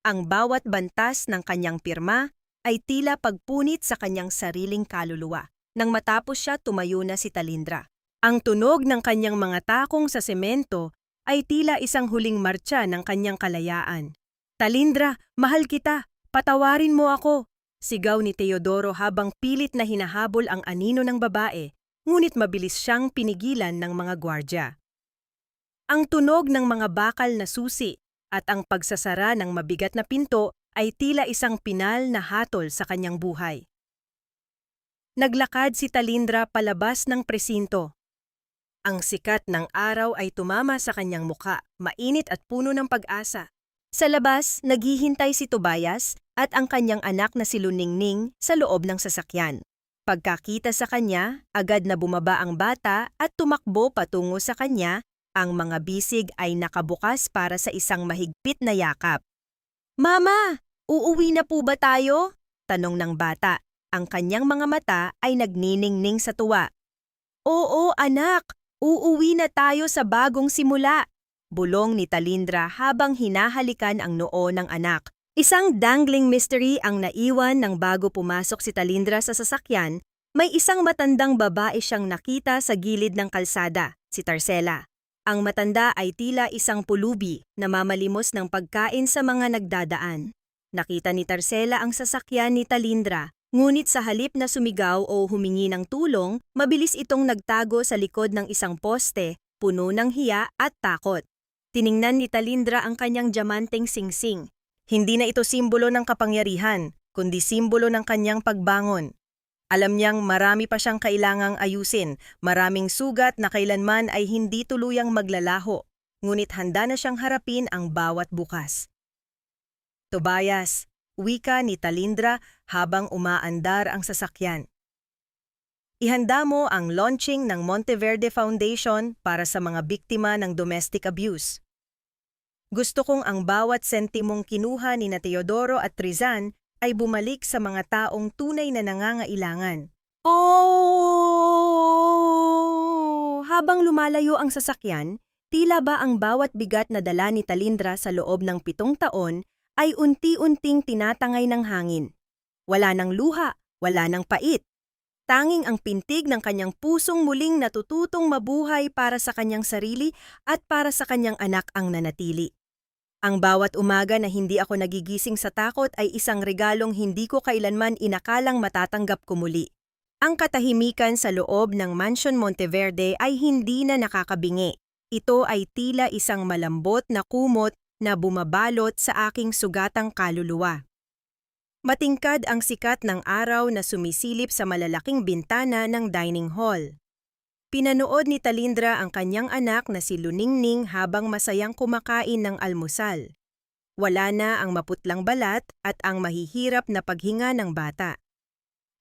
Ang bawat bantas ng kanyang pirma ay tila pagpunit sa kanyang sariling kaluluwa. Nang matapos siya, tumayo na si Talindra. Ang tunog ng kanyang mga takong sa semento ay tila isang huling martsa ng kanyang kalayaan. Talindra, mahal kita, patawarin mo ako, sigaw ni Teodoro habang pilit na hinahabol ang anino ng babae, ngunit mabilis siyang pinigilan ng mga gwardya. Ang tunog ng mga bakal na susi at ang pagsasara ng mabigat na pinto ay tila isang pinal na hatol sa kanyang buhay. Naglakad si Talindra palabas ng presinto. Ang sikat ng araw ay tumama sa kanyang muka, mainit at puno ng pag-asa. Sa labas, naghihintay si Tobias at ang kanyang anak na si Luningning sa loob ng sasakyan. Pagkakita sa kanya, agad na bumaba ang bata at tumakbo patungo sa kanya. Ang mga bisig ay nakabukas para sa isang mahigpit na yakap. Mama, uuwi na po ba tayo? Tanong ng bata. Ang kanyang mga mata ay nagniningning sa tuwa. Oo, anak, uuwi na tayo sa bagong simula. Bulong ni Talindra habang hinahalikan ang noo ng anak. Isang dangling mystery ang naiwan ng bago pumasok si Talindra sa sasakyan. May isang matandang babae siyang nakita sa gilid ng kalsada, si Tarcela. Ang matanda ay tila isang pulubi na mamalimos ng pagkain sa mga nagdadaan. Nakita ni Tarcela ang sasakyan ni Talindra, ngunit sa halip na sumigaw o humingi ng tulong, mabilis itong nagtago sa likod ng isang poste, puno ng hiya at takot. Tiningnan ni Talindra ang kanyang diamanteng singsing. Hindi na ito simbolo ng kapangyarihan, kundi simbolo ng kanyang pagbangon. Alam niyang marami pa siyang kailangang ayusin, maraming sugat na kailanman ay hindi tuluyang maglalaho, ngunit handa na siyang harapin ang bawat bukas. Tobias, wika ni Talindra habang umaandar ang sasakyan. Ihanda mo ang launching ng Monteverde Foundation para sa mga biktima ng domestic abuse. Gusto kong ang bawat sentimong kinuha ni na Teodoro at Trizan ay bumalik sa mga taong tunay na nangangailangan. Oh! Habang lumalayo ang sasakyan, tila ba ang bawat bigat na dala ni Talindra sa loob ng 7 taon ay unti-unting tinatangay ng hangin. Wala ng luha, wala ng pait. Tanging ang pintig ng kanyang pusong muling natututong mabuhay para sa kanyang sarili at para sa kanyang anak ang nanatili. Ang bawat umaga na hindi ako nagigising sa takot ay isang regalong hindi ko kailanman inakalang matatanggap ko muli. Ang katahimikan sa loob ng Mansion Monteverde ay hindi na nakakabingi. Ito ay tila isang malambot na kumot na bumabalot sa aking sugatang kaluluwa. Matingkad ang sikat ng araw na sumisilip sa malalaking bintana ng dining hall. Pinanood ni Talindra ang kanyang anak na si Luningning habang masayang kumakain ng almusal. Wala na ang maputlang balat at ang mahihirap na paghinga ng bata.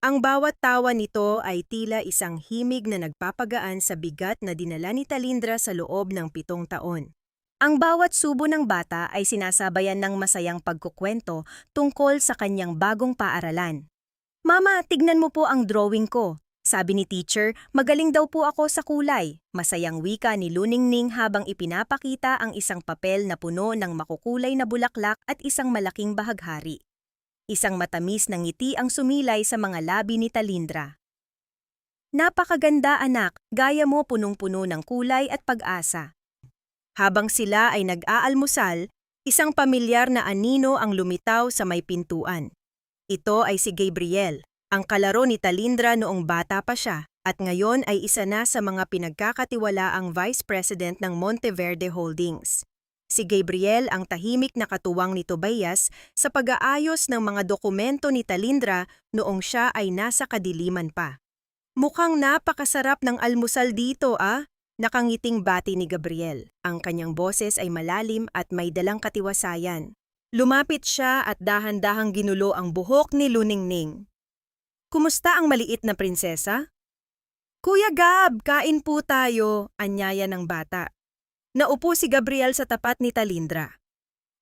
Ang bawat tawa nito ay tila isang himig na nagpapagaan sa bigat na dinala ni Talindra sa loob ng 7 taon. Ang bawat subo ng bata ay sinasabayan ng masayang pagkukwento tungkol sa kanyang bagong paaralan. "Mama, tignan mo po ang drawing ko," sabi ni teacher, "magaling daw po ako sa kulay." Masayang wika ni Luningning habang ipinapakita ang isang papel na puno ng makukulay na bulaklak at isang malaking bahaghari. Isang matamis na ngiti ang sumilay sa mga labi ni Talindra. "Napakaganda anak, gaya mo punong-puno ng kulay at pag-asa." Habang sila ay nag-aalmusal, isang pamilyar na anino ang lumitaw sa may pintuan. Ito ay si Gabriel, ang kalaro ni Talindra noong bata pa siya at ngayon ay isa na sa mga pinagkakatiwalaang Vice President ng Monteverde Holdings. Si Gabriel ang tahimik na katuwang ni Tobias sa pag-aayos ng mga dokumento ni Talindra noong siya ay nasa kadiliman pa. "Mukhang napakasarap ng almusal dito Nakangiting bati ni Gabriel. Ang kanyang boses ay malalim at may dalang katiwasayan. Lumapit siya at dahan-dahang ginulo ang buhok ni Luningning. "Kumusta ang maliit na prinsesa?" "Kuya Gab, kain po tayo," anyaya ng bata. Naupo si Gabriel sa tapat ni Talindra.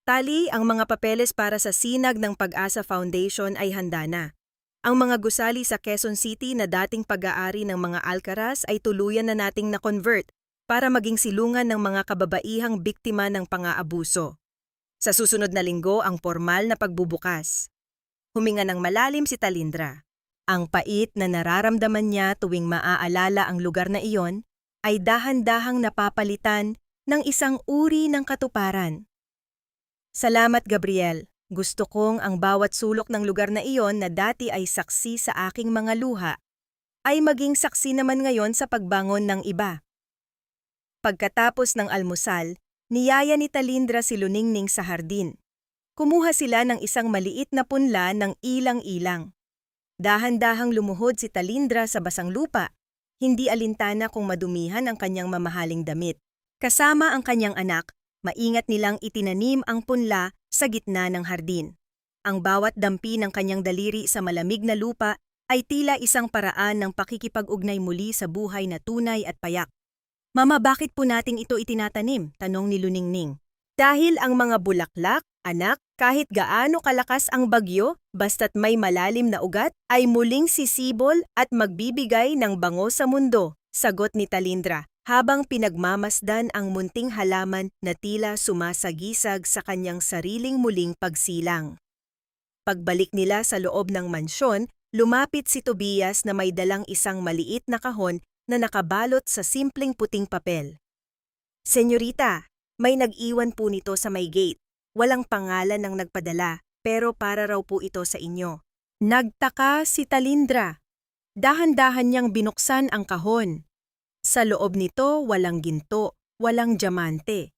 "Tali, ang mga papeles para sa sinag ng Pag-asa Foundation ay handa na. Ang mga gusali sa Quezon City na dating pag-aari ng mga Alcaraz ay tuluyan na nating na-convert para maging silungan ng mga kababaihang biktima ng pang-aabuso. Sa susunod na linggo ang formal na pagbubukas." Huminga ng malalim si Talindra. Ang pait na nararamdaman niya tuwing maaalala ang lugar na iyon ay dahan-dahang napapalitan ng isang uri ng katuparan. "Salamat, Gabriel. Gusto kong ang bawat sulok ng lugar na iyon na dati ay saksi sa aking mga luha, ay maging saksi naman ngayon sa pagbangon ng iba." Pagkatapos ng almusal, niyaya ni Talindra si Luningning sa hardin. Kumuha sila ng isang maliit na punla ng ilang-ilang. Dahan-dahang lumuhod si Talindra sa basang lupa, hindi alintana kung madumihan ang kanyang mamahaling damit. Kasama ang kanyang anak, maingat nilang itinanim ang punla sa gitna ng hardin. Ang bawat dampi ng kanyang daliri sa malamig na lupa ay tila isang paraan ng pakikipag-ugnay muli sa buhay na tunay at payak. "Mama, bakit po natin ito itinatanim?" tanong ni Luningning. "Dahil ang mga bulaklak, anak, kahit gaano kalakas ang bagyo, basta't may malalim na ugat, ay muling sisibol at magbibigay ng bango sa mundo," sagot ni Talindra, habang pinagmamasdan ang munting halaman na tila sumasagisag sa kanyang sariling muling pagsilang. Pagbalik nila sa loob ng mansyon, lumapit si Tobias na may dalang isang maliit na kahon na nakabalot sa simpleng puting papel. Senyorita, may nag-iwan po nito sa may gate. Walang pangalan ng nagpadala, pero para raw po ito sa inyo. Nagtaka si Talindra. Dahan-dahan niyang binuksan ang kahon. Sa loob nito walang ginto, walang diamante.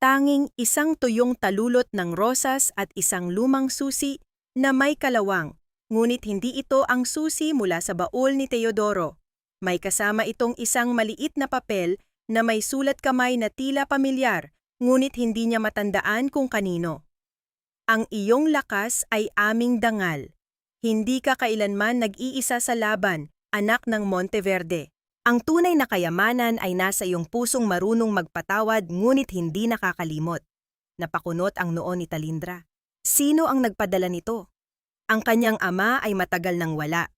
Tanging isang tuyong talulot ng rosas at isang lumang susi na may kalawang. Ngunit hindi ito ang susi mula sa baul ni Teodoro. May kasama itong isang maliit na papel na may sulat kamay na tila pamilyar, ngunit hindi niya matandaan kung kanino. Ang iyong lakas ay aming dangal. Hindi ka kailanman nag-iisa sa laban, anak ng Monteverde. Ang tunay na kayamanan ay nasa iyong pusong marunong magpatawad ngunit hindi nakakalimot. Napakunot ang noo ni Talindra. Sino ang nagpadala nito? Ang kanyang ama ay matagal nang wala.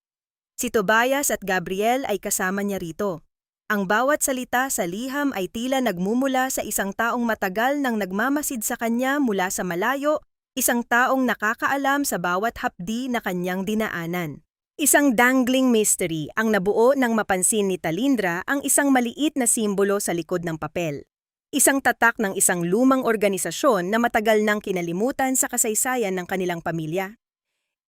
Si Tobias at Gabriel ay kasama niya rito. Ang bawat salita sa liham ay tila nagmumula sa isang taong matagal nang nagmamasid sa kanya mula sa malayo, isang taong nakakaalam sa bawat hapdi na kanyang dinaanan. Isang dangling mystery ang nabuo nang mapansin ni Talindra ang isang maliit na simbolo sa likod ng papel. Isang tatak ng isang lumang organisasyon na matagal nang kinalimutan sa kasaysayan ng kanilang pamilya.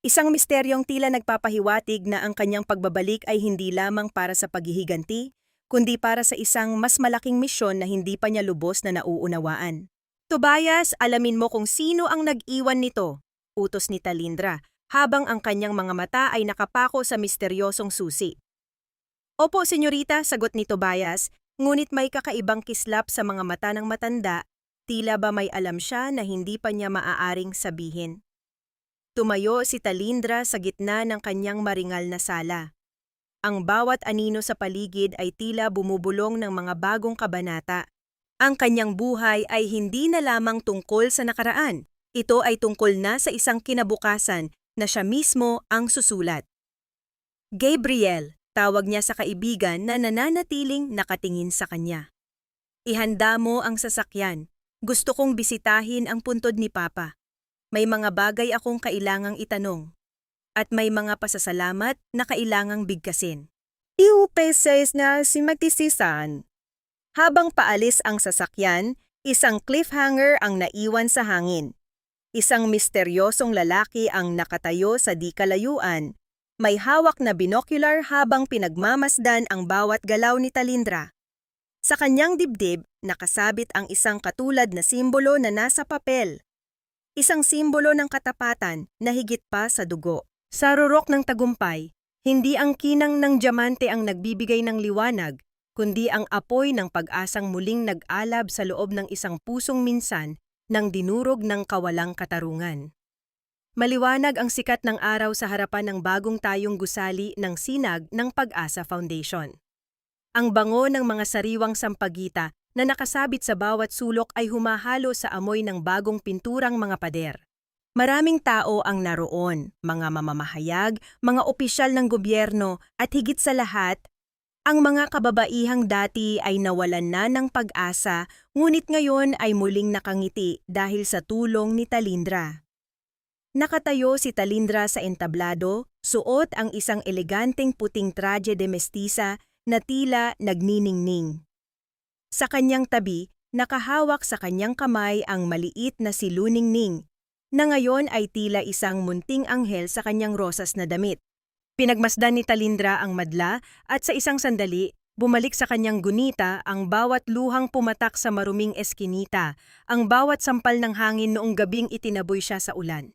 Isang misteryong tila nagpapahiwatig na ang kanyang pagbabalik ay hindi lamang para sa paghihiganti, kundi para sa isang mas malaking misyon na hindi pa niya lubos na nauunawaan. Tobias, alamin mo kung sino ang nag-iwan nito, utos ni Talindra, habang ang kanyang mga mata ay nakapako sa misteryosong susi. Opo, senyorita, sagot ni Tobias, ngunit may kakaibang kislap sa mga mata ng matanda, tila ba may alam siya na hindi pa niya maaaring sabihin. Tumayo si Talindra sa gitna ng kanyang maringal na sala. Ang bawat anino sa paligid ay tila bumubulong ng mga bagong kabanata. Ang kanyang buhay ay hindi na lamang tungkol sa nakaraan. Ito ay tungkol na sa isang kinabukasan na siya mismo ang susulat. Gabriel, tawag niya sa kaibigan na nananatiling nakatingin sa kanya. Ihanda mo ang sasakyan. Gusto kong bisitahin ang puntod ni Papa. May mga bagay akong kailangang itanong. At may mga pasasalamat na kailangang bigkasin. Iupeses na si magtisisan. Habang paalis ang sasakyan, isang cliffhanger ang naiwan sa hangin. Isang misteryosong lalaki ang nakatayo sa di kalayuan. May hawak na binocular habang pinagmamasdan ang bawat galaw ni Talindra. Sa kanyang dibdib, nakasabit ang isang katulad na simbolo na nasa papel. Isang simbolo ng katapatan na higit pa sa dugo. Sa rurok ng tagumpay, hindi ang kinang ng diamante ang nagbibigay ng liwanag, kundi ang apoy ng pag-asang muling nag-alab sa loob ng isang pusong minsan nang dinurog ng kawalang katarungan. Maliwanag ang sikat ng araw sa harapan ng bagong tayong gusali ng sinag ng Pag-asa Foundation. Ang bango ng mga sariwang sampagita na nakasabit sa bawat sulok ay humahalo sa amoy ng bagong pinturang mga pader. Maraming tao ang naroon, mga mamamahayag, mga opisyal ng gobyerno at higit sa lahat, ang mga kababaihang dati ay nawalan na ng pag-asa, ngunit ngayon ay muling nakangiti dahil sa tulong ni Talindra. Nakatayo si Talindra sa entablado, suot ang isang eleganteng puting traje de mestiza na tila nagniningning. Sa kanyang tabi, nakahawak sa kanyang kamay ang maliit na si Luningning, na ngayon ay tila isang munting anghel sa kanyang rosas na damit. Pinagmasdan ni Talindra ang madla at sa isang sandali, bumalik sa kanyang gunita ang bawat luhang pumatak sa maruming eskinita, ang bawat sampal ng hangin noong gabing itinaboy siya sa ulan.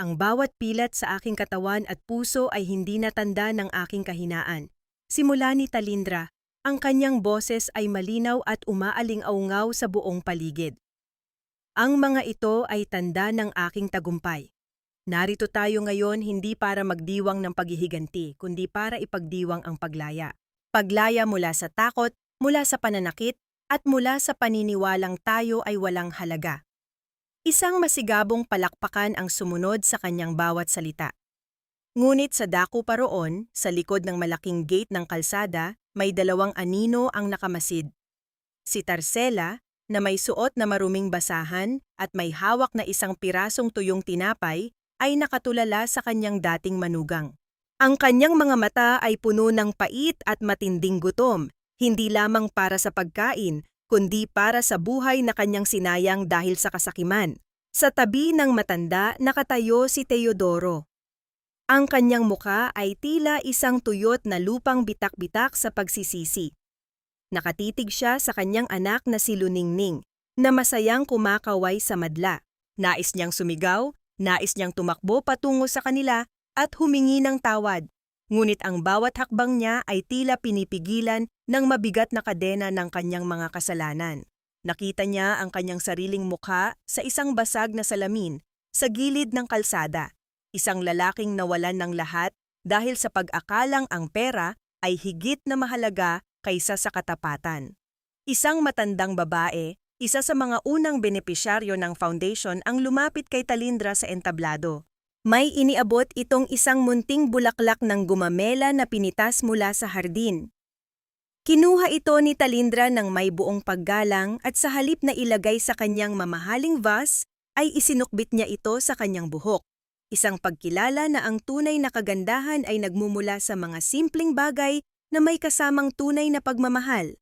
Ang bawat pilat sa aking katawan at puso ay hindi natanda ng aking kahinaan. Simula ni Talindra, ang kanyang boses ay malinaw at umaaling-aungaw sa buong paligid. Ang mga ito ay tanda ng aking tagumpay. Narito tayo ngayon hindi para magdiwang ng paghihiganti, kundi para ipagdiwang ang paglaya. Paglaya mula sa takot, mula sa pananakit, at mula sa paniniwalang tayo ay walang halaga. Isang masigabong palakpakan ang sumunod sa kanyang bawat salita. Ngunit sa dako pa roon, sa likod ng malaking gate ng kalsada, may dalawang anino ang nakamasid. Si Tarcela, na may suot na maruming basahan at may hawak na isang pirasong tuyong tinapay, ay nakatulala sa kanyang dating manugang. Ang kanyang mga mata ay puno ng pait at matinding gutom, hindi lamang para sa pagkain, kundi para sa buhay na kanyang sinayang dahil sa kasakiman. Sa tabi ng matanda nakatayo si Teodoro. Ang kanyang muka ay tila isang tuyot na lupang bitak-bitak sa pagsisisi. Nakatitig siya sa kanyang anak na si Luningning, na masayang kumakaway sa madla. Nais niyang sumigaw, nais niyang tumakbo patungo sa kanila at humingi ng tawad. Ngunit ang bawat hakbang niya ay tila pinipigilan ng mabigat na kadena ng kanyang mga kasalanan. Nakita niya ang kanyang sariling mukha sa isang basag na salamin sa gilid ng kalsada. Isang lalaking nawalan ng lahat dahil sa pag-akalang ang pera ay higit na mahalaga kaysa sa katapatan. Isang matandang babae, isa sa mga unang benepisyaryo ng foundation ang lumapit kay Talindra sa entablado. May iniabot itong isang munting bulaklak ng gumamela na pinitas mula sa hardin. Kinuha ito ni Talindra ng may buong paggalang at sa halip na ilagay sa kanyang mamahaling vase, ay isinukbit niya ito sa kanyang buhok. Isang pagkilala na ang tunay na kagandahan ay nagmumula sa mga simpleng bagay na may kasamang tunay na pagmamahal.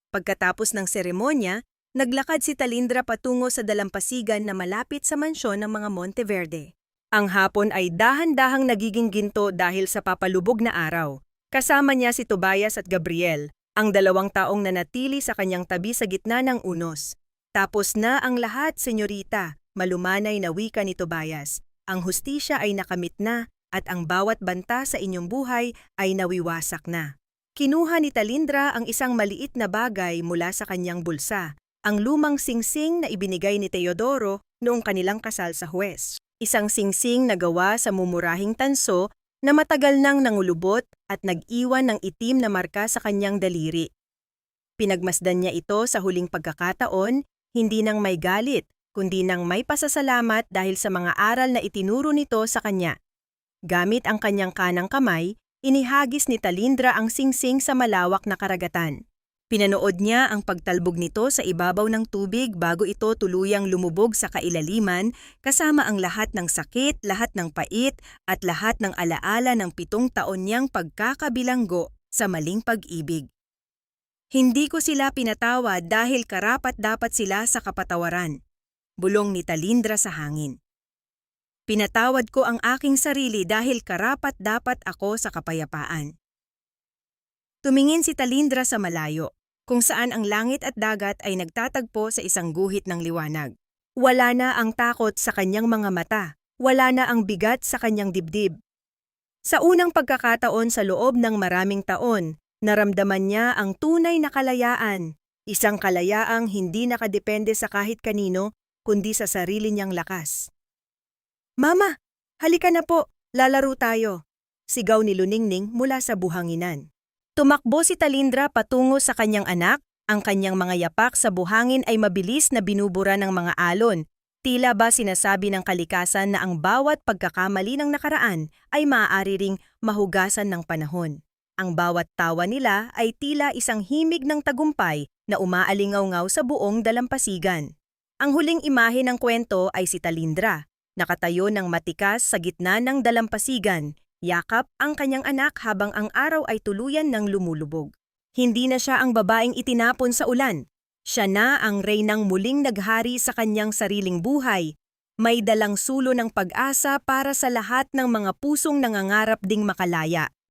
Pagkatapos ng seremonya, naglakad si Talindra patungo sa dalampasigan na malapit sa mansyon ng mga Monteverde. Ang hapon ay dahan-dahang nagiging ginto dahil sa papalubog na araw. Kasama niya si Tobias at Gabriel, ang 2 taong nanatili sa kanyang tabi sa gitna ng unos. Tapos na ang lahat, senyorita, malumanay na wika ni Tobias. Ang hustisya ay nakamit na at ang bawat banta sa inyong buhay ay nawiwasak na. Kinuha ni Talindra ang isang maliit na bagay mula sa kanyang bulsa, ang lumang singsing na ibinigay ni Teodoro noong kanilang kasal sa huwes. Isang singsing na gawa sa mumurahing tanso na matagal nang nangulubot at nag-iwan ng itim na marka sa kanyang daliri. Pinagmasdan niya ito sa huling pagkakataon, hindi nang may galit, kundi nang may pasasalamat dahil sa mga aral na itinuro nito sa kanya. Gamit ang kanyang kanang kamay, inihagis ni Talindra ang singsing sa malawak na karagatan. Pinanood niya ang pagtalbog nito sa ibabaw ng tubig bago ito tuluyang lumubog sa kailaliman, kasama ang lahat ng sakit, lahat ng pait, at lahat ng alaala ng 7 taon niyang pagkakabilanggo sa maling pag-ibig. Hindi ko sila pinatawad dahil karapat-dapat sila sa kapatawaran, bulong ni Talindra sa hangin. Pinatawad ko ang aking sarili dahil karapat-dapat ako sa kapayapaan. Tumingin si Talindra sa malayo, kung saan ang langit at dagat ay nagtatagpo sa isang guhit ng liwanag. Wala na ang takot sa kanyang mga mata, wala na ang bigat sa kanyang dibdib. Sa unang pagkakataon sa loob ng maraming taon, naramdaman niya ang tunay na kalayaan, isang kalayaang hindi nakadepende sa kahit kanino, kundi sa sarili niyang lakas. "Mama, halika na po, lalaro tayo," sigaw ni Luningning mula sa buhanginan. Tumakbo si Talindra patungo sa kanyang anak, ang kanyang mga yapak sa buhangin ay mabilis na binubura ng mga alon. Tila ba sinasabi ng kalikasan na ang bawat pagkakamali ng nakaraan ay maaari ring mahugasan ng panahon. Ang bawat tawa nila ay tila isang himig ng tagumpay na umaalingaw-ngaw sa buong dalampasigan. Ang huling imahe ng kwento ay si Talindra, nakatayo ng matikas sa gitna ng dalampasigan. Yakap ang kanyang anak habang ang araw ay tuluyan ng lumulubog. Hindi na siya ang babaeng itinapon sa ulan. Siya na ang reynang muling naghari sa kanyang sariling buhay. May dalang sulo ng pag-asa para sa lahat ng mga pusong nangangarap ding makalaya.